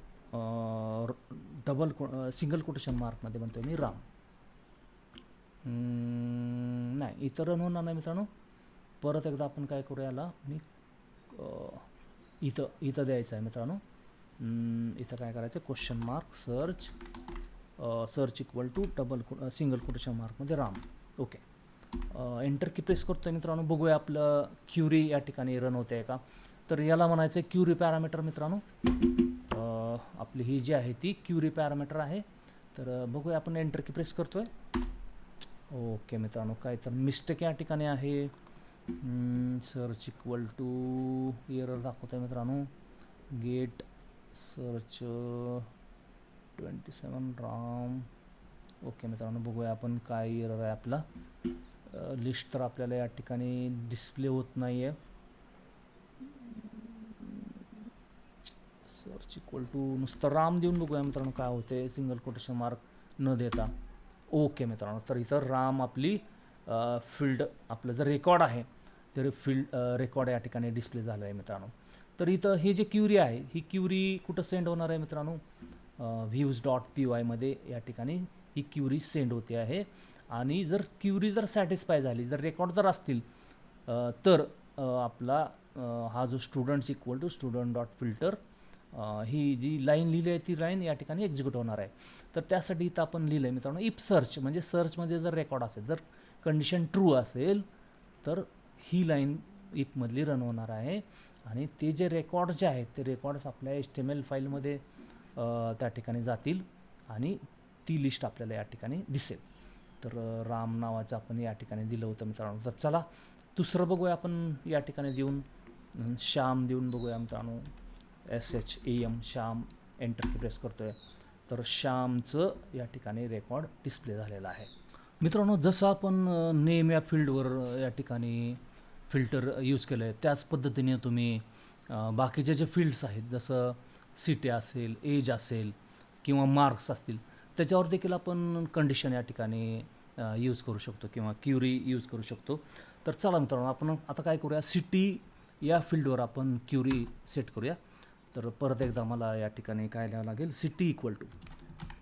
single quotation मार्कमध्ये म्हणतो मी राम. नाही, इथं रन होणार नाही मित्रांनो. परत एकदा आपण काय करूया, याला मी इथं द्यायचं आहे मित्रांनो. इथं काय करायचं, question mark search equal to single quotation मार्कमध्ये Ram. Okay. Enter key press करतो आहे मित्रांनो. बघूया आपलं क्युरी या ठिकाणी रन होते का. तर याला म्हणायचं आहे क्युरी पॅरामीटर मित्रांनो. आपली ही जी आहे ती क्युरी पॅरामीटर आहे. तर बघूया, आपण एंटर की प्रेस करतो आहे. ओके मित्रांनो, काय तर मिस्टेक या ठिकाणी आहे. सर्च इक्वल टू एरर दाखवतो आहे मित्रांनो. Gate search 27 Ram. ओके मित्रांनो, बघूया आपण काय एरर आहे आपला. लिस्ट तर आपल्याला या ठिकाणी डिस्प्ले होत नाही आहे. सर्च इक्वल टू नुसतं राम देऊन बघूया मित्रांनो काय होते, सिंगल कोटेशन मार्क न देता. ओके मित्रांनो, तर इथं राम आपली फील्ड, आपलं जर रेकॉर्ड आहे तर फील्ड रेकॉर्ड या ठिकाणी डिस्प्ले झालं आहे मित्रांनो. तर इथं हे जे क्युरी आहे, ही क्युरी कुठं सेंड होणार आहे मित्रांनो, views.py मध्ये या ठिकाणी ही क्युरी सेंड होते आहे. आणि जर क्युरी जर सॅटिस्फाय झाली, जर रेकॉर्ड जर असतील तर आपला हा जो स्टुडंट्स इक्वल टू student.filter ही जी लाईन लिहिली आहे ती लाईन या ठिकाणी एक्झिक्यूट होणार आहे. तर त्यासाठी इथं आपण लिहिलं आहे मित्रांनो, इफ सर्च म्हणजे सर्चमध्ये जर रेकॉर्ड असेल, जर कंडिशन ट्रू असेल तर ही लाईन इफमधली रन होणार आहे आणि ते जे रेकॉर्ड जे आहेत ते रेकॉर्ड्स आपल्या HTML फाईलमध्ये त्या ठिकाणी जातील आणि ती लिस्ट आपल्याला या ठिकाणी दिसेल. तर राम नावाचं आपण या ठिकाणी दिलं होतं मित्रांनो. तर चला दुसरं बघूया आपण या ठिकाणी देऊन, श्याम देऊन बघूया मित्रांनो. SHAM Shyam. Enter key press करतो आहे. तर श्यामचं या ठिकाणी रेकॉर्ड डिस्प्ले झालेला आहे मित्रांनो. जसं आपण नेम या फील्डवर या ठिकाणी फिल्टर यूज केलं आहे त्याच पद्धतीने तुम्ही बाकीचे जे फील्ड्स आहेत, जसं सिटी असेल, एज असेल किंवा मार्क्स असतील, त्याच्यावर देखील आपण कंडिशन या ठिकाणी यूज करू शकतो किंवा क्युरी यूज करू शकतो. तर चला मित्रांनो, आपण आता काय करूया, सिटी या फील्डवर आपण क्युरी सेट करूया. तर परत एकदा मला या ठिकाणी काय लिहावं लागेल, सिटी इक्वल टू,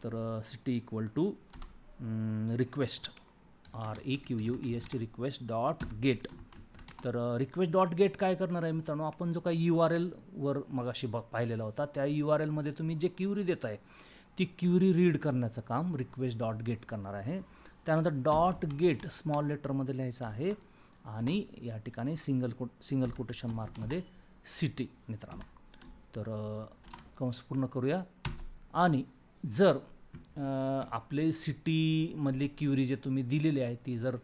तर city equal to request REQUEST request dot get. तर रिक्वेस्ट डॉट गेट काय करणार आहे मित्रांनो, आपण जो काही URLवर मगाशी पाहिलेला होता त्या URLमध्ये तुम्ही जे क्युरी देत आहे ती क्युरी रीड करण्याचं काम रिक्वेस्ट डॉट गेट करणार आहे. त्यानंतर डॉट गेट स्मॉल लेटरमध्ये लिहायचं आहे आणि या ठिकाणी सिंगल कोटेशन मार्कमध्ये सिटी मित्रांनो. तर कंस पूर्ण करूया. आणि जर आपले सिटीमधली क्युरी जे तुम्ही दिलेली आहे ती जर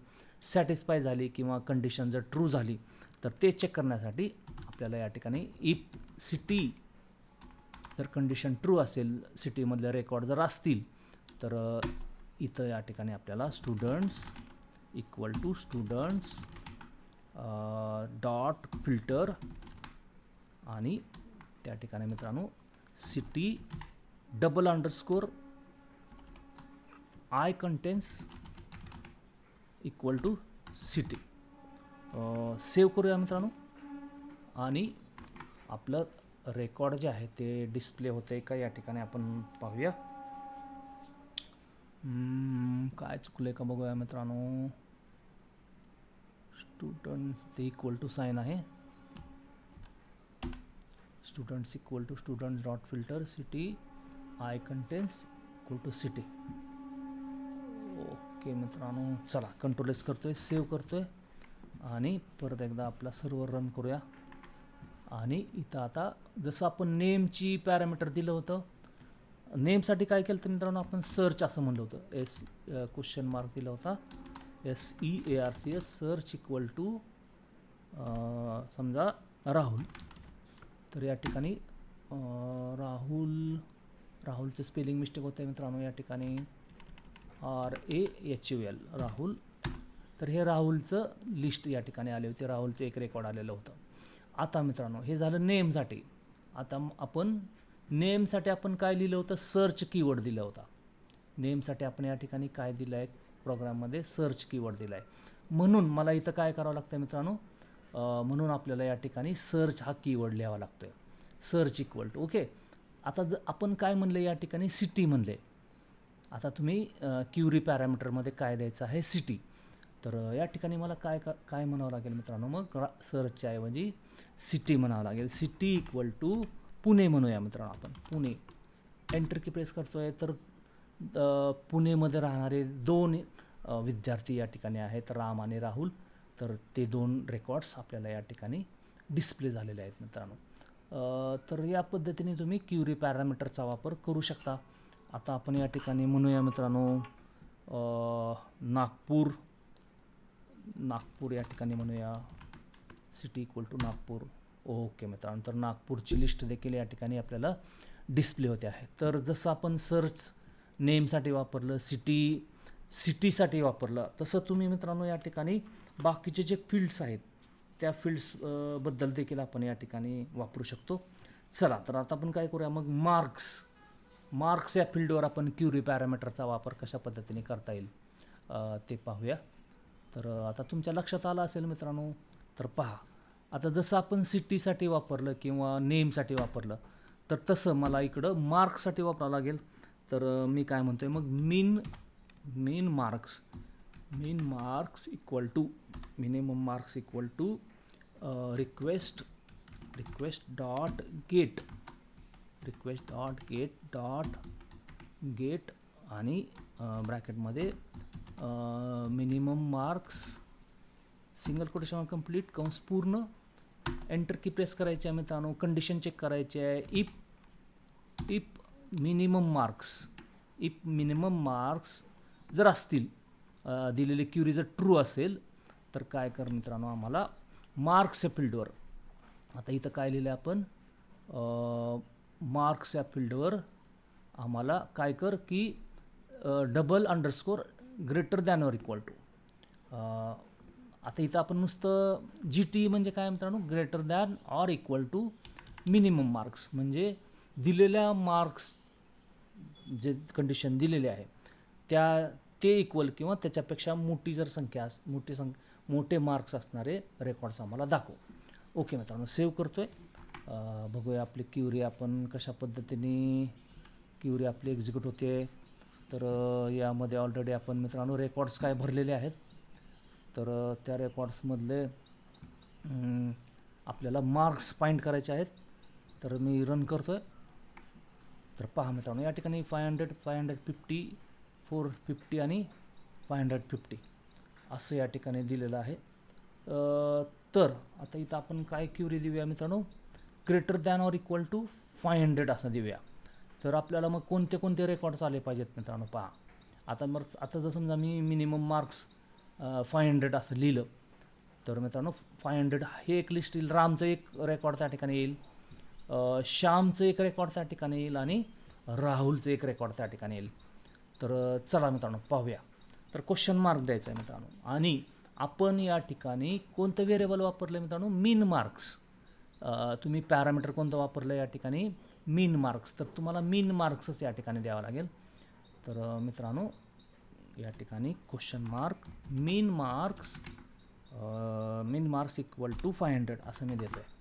सॅटिस्फाय झाली किंवा कंडिशन जर ट्रू झाली तर ते चेक करण्यासाठी आपल्याला या ठिकाणी इफ सिटी जर कंडिशन ट्रू असेल, सिटीमधले रेकॉर्ड जर असतील, तर इथं या ठिकाणी आपल्याला students equal to students dot filter आणि त्या ठिकाणी मित्रांनो city double underscore I contains equal to city save करूया मित्रांनो. आणि आपलं रेकॉर्ड जे आहे ते डिस्प्ले होते का या ठिकाणी आपण पाहूया. काय चुकलं का बघूया मित्रांनो. स्टुडंट्स ते इक्वल टू साइन आहे. Students equal to students dot filter city I contains equal to city. Okay मित्रांनो, चला कंट्रोल एस करतोय, सेव्ह करतोय आणि परत एकदा आपला सर्व्हर रन करूया. आणि इथं आता जसं आपण नेमची पॅरामीटर दिलं होतं, नेमसाठी काय केलं तर मित्रांनो आपण सर्च असं म्हणलं होतं. क्वेश्चन मार्क दिला होता, SEARCH सर्च इक्वल टू समजा राहुल. तर या ठिकाणी राहुलचं स्पेलिंग मिस्टेक होतं आहे मित्रांनो. या ठिकाणी RAHUL राहुल. तर हे राहुलचं लिस्ट या ठिकाणी आले होते, राहुलचं एक रेकॉर्ड आलेलं होतं. आता मित्रांनो हे झालं नेमसाठी. आता आपण नेमसाठी आपण काय लिहिलं होतं, सर्च कीवर्ड दिला होता. नेमसाठी आपण या ठिकाणी काय दिलं आहे प्रोग्राममध्ये, सर्च कीवर्ड दिला आहे. म्हणून मला इथं काय करावं लागतं मित्रांनो, म्हणून आपल्याला या ठिकाणी सर्च हा कीवर्ड लिहावा लागतो आहे. Search equal to okay. आता आपण काय म्हणलं या ठिकाणी सिटी म्हणले. आता तुम्ही क्युरी पॅरामीटरमध्ये काय द्यायचं आहे, सिटी. तर या ठिकाणी मला काय म्हणावं लागेल मित्रांनो, मग सर्चच्या ऐवजी सिटी म्हणावं लागेल. सिटी इक्वल टू पुणे म्हणूया मित्रांनो आपण, पुणे. एंटर की प्रेस करतो आहे तर पुणेमध्ये राहणारे 2 विद्यार्थी या ठिकाणी आहेत, राम आणि राहुल. तर ते 2 रेकॉर्ड्स आपल्याला या ठिकाणी डिस्प्ले झालेले आहेत मित्रांनो. तर या पद्धतीने तुम्ही क्युरी पॅरामीटरचा वापर करू शकता. आता आपण या ठिकाणी म्हणूया मित्रांनो नागपूर या ठिकाणी म्हणूया city equal to Nagpur. Okay मित्रांनो, तर नागपूरची लिस्ट देखील या ठिकाणी आपल्याला डिस्प्ले होते आहे. तर जसं आपण सर्च नेमसाठी वापरलं, सिटीसाठी वापरलं, तसं तुम्ही मित्रांनो या ठिकाणी बाकीचे जे फील्ड्स आहेत त्या फील्ड्स बद्दल देखील आपण या ठिकाणी वापरू शकतो. चला तर आता आपण काय करूया मग, मार्क्स या फील्डवर आपण क्युरी पॅरामीटरचा वापर कशा पद्धतीने करता येईल ते पाहूया. तर आता तुमच्या लक्षात आलं असेल मित्रांनो. तर पहा, आता जसं आपण सिटीसाठी वापरलं किंवा नेमसाठी वापरलं, तर तसं मला इकडं मार्क्ससाठी वापरावं लागेल. तर मी काय म्हणतो आहे मग, minimum marks equal to request dot get आणि ब्रॅकेटमध्ये minimum marks single quotation complete कंस पूर्ण. एंटर की प्रेस करायची आहे मित्रांनो. कंडिशन चेक करायची आहे. इफ मिनिमम मार्क्स जर असतील, दिलेली क्युरी जर ट्रू असेल, तर काय कर मित्रांनो, आम्हाला मार्क्स या फील्डवर, आता इथं काय लिहिलं आपण, मार्क्स या फील्डवर आम्हाला काय कर की double underscore greater than or equal to. आता इथं आपण नुसतं GT म्हणजे काय मित्रांनो, greater than or equal to minimum marks, म्हणजे दिलेल्या मार्क्स जे कंडिशन दिलेले आहे ते इक्वल किंवा त्याच्यापेक्षा मोठी जर संख्या मोठे मार्क्स असणारे रेकॉर्ड्स आम्हाला दाखव. ओके मित्रांनो, सेव्ह करतो आहे. बघूया आपली क्युरी आपण कशा पद्धतीने क्युरी आपली एक्झिक्यूट होते. तर यामध्ये ऑलरेडी आपण मित्रांनो रेकॉर्ड्स काय भरलेले आहेत, तर त्या रेकॉर्ड्समधले आपल्याला मार्क्स फाइंड करायचे आहेत. तर मी रन करतो आहे. तर पहा मित्रांनो, या ठिकाणी 500, 550, 450 आणि 550 असं या ठिकाणी दिलेलं आहे. तर आता इथं आपण काय क्युरी देऊया मित्रांनो, greater than or equal to 500 असं देऊया. तर आपल्याला मग कोणते कोणते रेकॉर्ड्स आले पाहिजेत मित्रांनो पहा. आता जर समजा मी मिनिमम मार्क्स 500 असं लिहिलं, तर मित्रांनो 500 हे एक लिस्ट येईल. रामचं एक रेकॉर्ड त्या ठिकाणी येईल, श्यामचं एक रेकॉर्ड त्या ठिकाणी येईल आणि राहुलचं एक रेकॉर्ड त्या ठिकाणी येईल. तर चला मित्रांनो पाहूया. तर क्वेश्चन मार्क द्यायचा आहे मित्रांनो. आणि आपण या ठिकाणी कोणतं व्हेरिएबल वापरलं मित्रांनो? मीन मार्क्स. तुम्ही पॅरामीटर कोणतं वापरलं या ठिकाणी? मीन मार्क्स. तर तुम्हाला मीन मार्क्सच या ठिकाणी द्यावं लागेल. तर मित्रांनो या ठिकाणी question mark mean marks equal to 500 असं मी देतो आहे.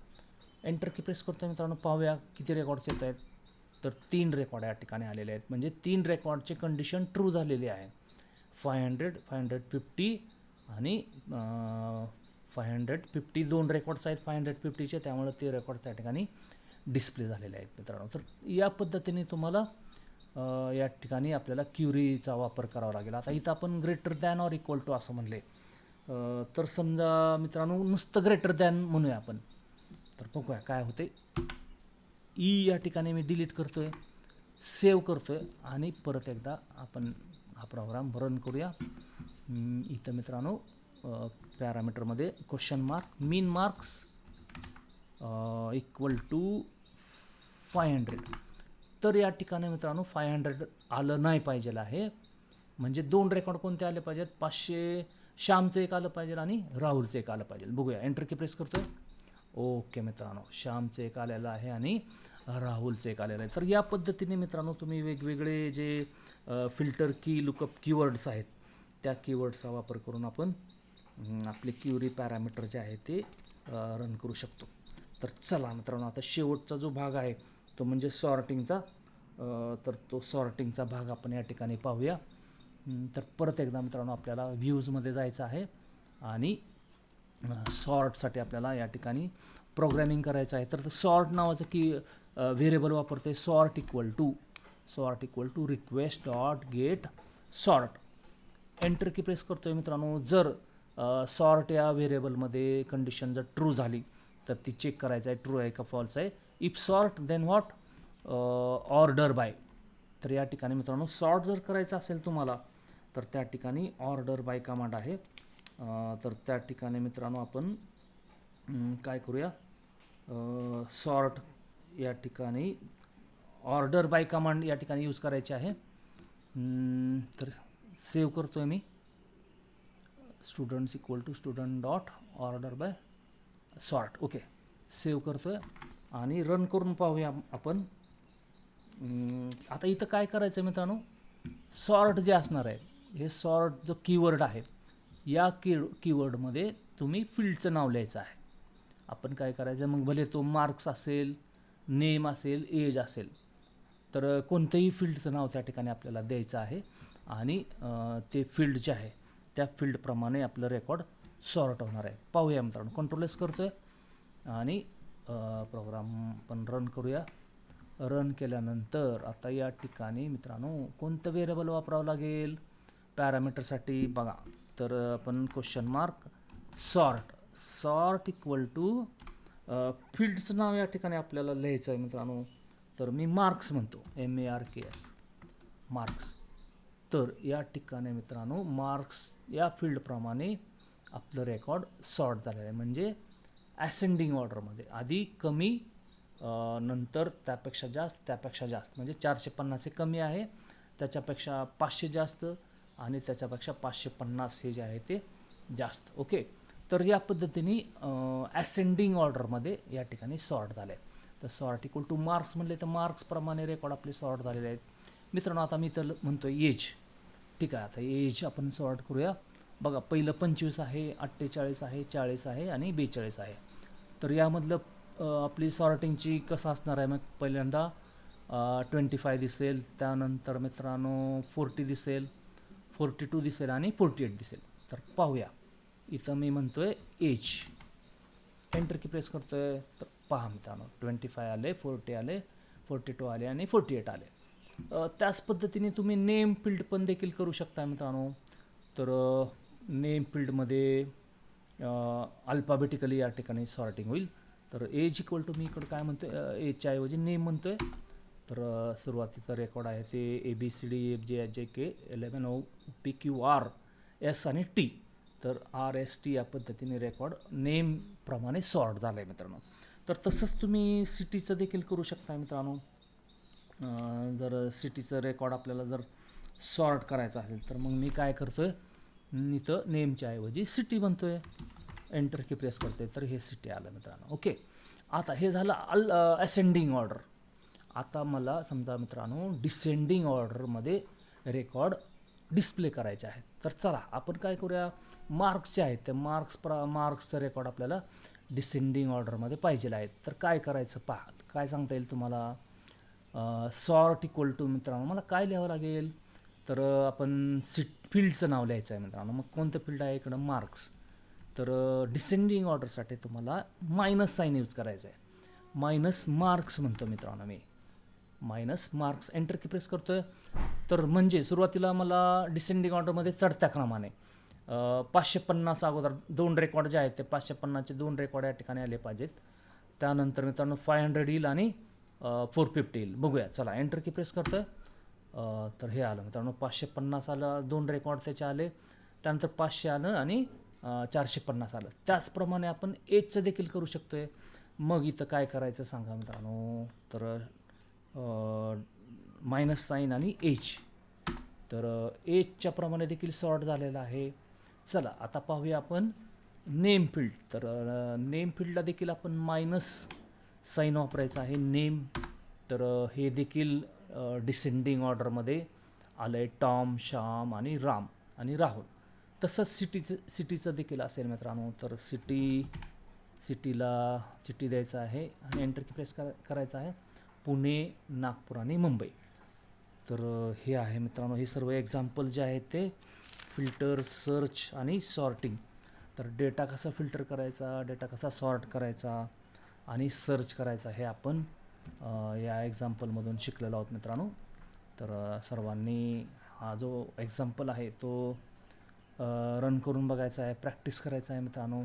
एंटर की प्रेस करतो मित्रांनो. पाहूया किती रेकॉर्ड्स येत आहेत. तर 3 रेकॉर्ड या ठिकाणी आलेले आहेत. म्हणजे 3 रेकॉर्डची कंडिशन ट्रू झालेली आहे. 500, 550 आणि 550 2 रेकॉर्ड्स आहेत 550चे, त्यामुळे ते रेकॉर्ड त्या ठिकाणी डिस्प्ले झालेले आहेत मित्रांनो. तर या पद्धतीने तुम्हाला या ठिकाणी आपल्याला क्युरीचा वापर करावा लागेल. आता इथं आपण greater than or equal to असं म्हणले, तर समजा मित्रांनो नुसतं ग्रेटर दॅन म्हणूया आपण. तर बघूया काय होते. या ठिकाणी मी डिलीट करतो आहे, सेव्ह करतो आहे आणि परत एकदा आपण हा प्रोग्राम रन करूया. इथं मित्रांनो पॅरामीटरमध्ये question mark mean marks equal to 500. तर या ठिकाणी मित्रांनो 500 आलं नाही पाहिजे आहे. म्हणजे 2 रेकॉर्ड कोणते आले पाहिजेत? 500 श्यामचं एक आलं पाहिजे आणि राहुलचं एक आलं पाहिजे. बघूया. एंटर की प्रेस करतो आहे. ओके मित्रांनो, श्यामचं एक आलेलं आहे आणि राहुलचं एक आलेलं आहे. तर या पद्धतीने मित्रांनो तुम्ही वेगवेगळे जे फिल्टर की लुकअप कीवर्ड्स आहेत, त्या कीवर्ड्सचा वापर करून आपण आपले क्युरी पॅरामीटर जे आहे ते रन करू शकतो. तर चला मित्रांनो आता शेवटचा जो भाग आहे तो म्हणजे सॉर्टिंगचा. तर तो सॉर्टिंगचा भाग आपण या ठिकाणी पाहूया. तर परत एकदा मित्रांनो आपल्याला व्ह्यूजमध्ये जायचं आहे आणि सॉर्टसाठी आपल्याला या ठिकाणी प्रोग्रॅमिंग करायचं आहे. तर सॉर्ट नावाचं की व्हेरिएबल वापरतो आहे. Sort equal to request dot get sort. Enter key press करतो आहे मित्रांनो. जर सॉर्ट या व्हेरिएबलमध्ये कंडिशन जर ट्रू झाली तर ती चेक करायचं आहे ट्रू आहे का फॉल्स आहे. If sort then what? Order by. तर या ठिकाणी मित्रांनो सॉर्ट जर करायचं असेल तुम्हाला तर त्या ठिकाणी ऑर्डर बाय कमांड आहे. तर त्या ठिकाणी मित्रांनो आपण काय करूया, सॉर्ट या ठिकाणी ऑर्डर बाय कमांड या ठिकाणी यूज करायची आहे. तर सेव्ह करतो आहे मी. Students equal to student dot order by sort. Okay, save करतो आहे आणि रन करून पाहूया आपण. आता इथं काय करायचं आहे मित्रांनो, सॉर्ट जे असणार आहे हे सॉर्ट जो कीवर्ड आहे या कीवर्डमध्ये तुम्ही फील्डचं नाव लिहायचं आहे. आपण काय करायचं, मग भले तो मार्क्स असेल, नेम असेल, एज असेल, तर कोणतंही फील्डचं नाव त्या ठिकाणी आपल्याला द्यायचं आहे आणि ते फील्ड जे आहे त्या फील्डप्रमाणे आपलं रेकॉर्ड सॉर्ट होणार आहे. पाहूया मित्रांनो. कंट्रोल एस करतो आहे आणि प्रोग्राम पण रन करूया. रन केल्यानंतर आता या ठिकाणी मित्रांनो कोणतं व्हेरिएबल वापरावं लागेल पॅरामीटरसाठी? बघा, तर आपण question mark sort equal to फील्डचं नाव या ठिकाणी आपल्याला लिहायचं आहे मित्रांनो. तर मी मार्क्स म्हणतो, MARKS मार्क्स. तर या ठिकाणी मित्रांनो मार्क्स या फील्डप्रमाणे आपलं रेकॉर्ड सॉर्ट झालेलं आहे. म्हणजे ॲसेंडिंग ऑर्डरमध्ये, आधी कमी, नंतर त्यापेक्षा जास्त. म्हणजे 450 कमी आहे, त्याच्यापेक्षा 500 जास्त आणि त्याच्यापेक्षा 550 हे जे आहे ते जास्त. ओके, तर या पद्धतीने ॲसेंडिंग ऑर्डरमध्ये या ठिकाणी सॉर्ट झालं आहे. तर सॉर्ट इक्वल टू मार्क्स म्हणले तर मार्क्सप्रमाणे रेकॉर्ड आपले सॉर्ट झालेले आहेत मित्रांनो. आता मी तर म्हणतो एज. ठीक आहे, आता एज आपण सॉर्ट करूया. बघा, पहिलं 25 आहे, 48 आहे, 40 आहे आणि 42 आहे. तर यामधलं आपली सॉर्टिंगची कसं असणार आहे, मग पहिल्यांदा 25 दिसेल, त्यानंतर मित्रांनो 40 दिसेल, 42 दिसेल आणि 48 दिसेल. तर पाहूया. इथं मी म्हणतो आहे एज. एंटर की प्रेस करतो आहे. तर पहा मित्रांनो 25 आले, 40 आले, 42 आले आणि 48 आले. त्याच पद्धतीने तुम्ही नेम फील्ड पण देखील करू शकता मित्रांनो. तर नेम फील्डमध्ये अल्फाबेटिकली या ठिकाणी सॉर्टिंग होईल. तर एज इक्वल टू मी इकडं काय म्हणतो आहे, एजच्या ऐवजी नेम म्हणतो आहे. तर सुरुवातीचा रेकॉर्ड आहे ते ABCDEFGHIK11OPQRS आणि T. तर RST या पद्धतीने रेकॉर्ड नेमप्रमाणे सॉर्ट झालं आहे मित्रांनो. तर तसंच तुम्ही सिटीचं देखील करू शकता मित्रांनो. जर सिटीचं रेकॉर्ड आपल्याला जर सॉर्ट करायचं असेल तर मग मी काय करतो आहे, इथं नेमच्या ऐवजी सिटी म्हणतो आहे, एंटर की प्रेस करतो आहे, तर हे सिटी आलं मित्रांनो. ओके, आता हे झालं असेंडिंग ऑर्डर. आता मला समजा मित्रांनो डिसेंडिंग ऑर्डरमध्ये रेकॉर्ड डिस्प्ले करायचे आहेत. तर चला आपण काय करूया, मार्क्सचे आहेत ते मार्क्सचं रेकॉर्ड आपल्याला डिसेंडिंग ऑर्डरमध्ये पाहिजे आहेत. तर काय करायचं पहा, काय सांगता येईल तुम्हाला. सॉर्ट इक्वल टू मित्रांनो मला काय लिहावं लागेल, तर आपण फील्डचं नाव लिहायचं आहे मित्रांनो. मग कोणतं फील्ड आहे इकडं, मार्क्स. तर डिसेंडिंग ऑर्डरसाठी तुम्हाला मायनस साईन यूज करायचं आहे, मायनस मार्क्स म्हणतो मित्रांनो मी, minus marks. Enter key press करतो आहे. तर म्हणजे सुरुवातीला मला डिसेंडिंग ऑर्डरमध्ये चढत्या क्रमाने 550 अगोदर 2 रेकॉर्ड जे आहेत ते 550चे 2 रेकॉर्ड या ठिकाणी आले पाहिजेत. त्यानंतर मित्रांनो 500 येईल आणि 450 येईल. बघूया, चला एंटर की प्रेस करतो आहे. तर हे आलं मित्रांनो 550 आलं, 2 रेकॉर्ड त्याचे आले. त्यानंतर 500 आलं आणि 450 आलं. त्याचप्रमाणे आपण एजचं देखील करू शकतो आहे. मग इथं काय करायचं सांगा मित्रांनो, तर मायनस साईन आणि एज. तर एजच्या प्रमाणे देखील सॉर्ट झालेला आहे. चला आता पाहूया आपण नेम फील्ड. तर नेम फील्डला देखील आपण मायनस साईन वापरायचं आहे, नेम. तर हे देखील डिसेंडिंग ऑर्डरमध्ये आलं आहे, टॉम, श्याम आणि राम आणि राहुल. तसंच सिटीचं देखील असेल मित्रांनो. तर सिटीला सिटी द्यायचं आहे आणि एंटर की प्रेस करायचं आहे, पुणे, नागपूर आणि मुंबई. तर हे आहे मित्रांनो, हे सर्व एक्झाम्पल जे आहेत ते फिल्टर, सर्च आणि सॉर्टिंग. तर डेटा कसा फिल्टर करायचा, डेटा कसा सॉर्ट करायचा आणि सर्च करायचा हे आपण या एक्झाम्पलमधून शिकलेलो आहोत मित्रांनो. तर सर्वांनी हा जो एक्झाम्पल आहे तो रन करून बघायचा आहे, प्रॅक्टिस करायचा आहे मित्रांनो.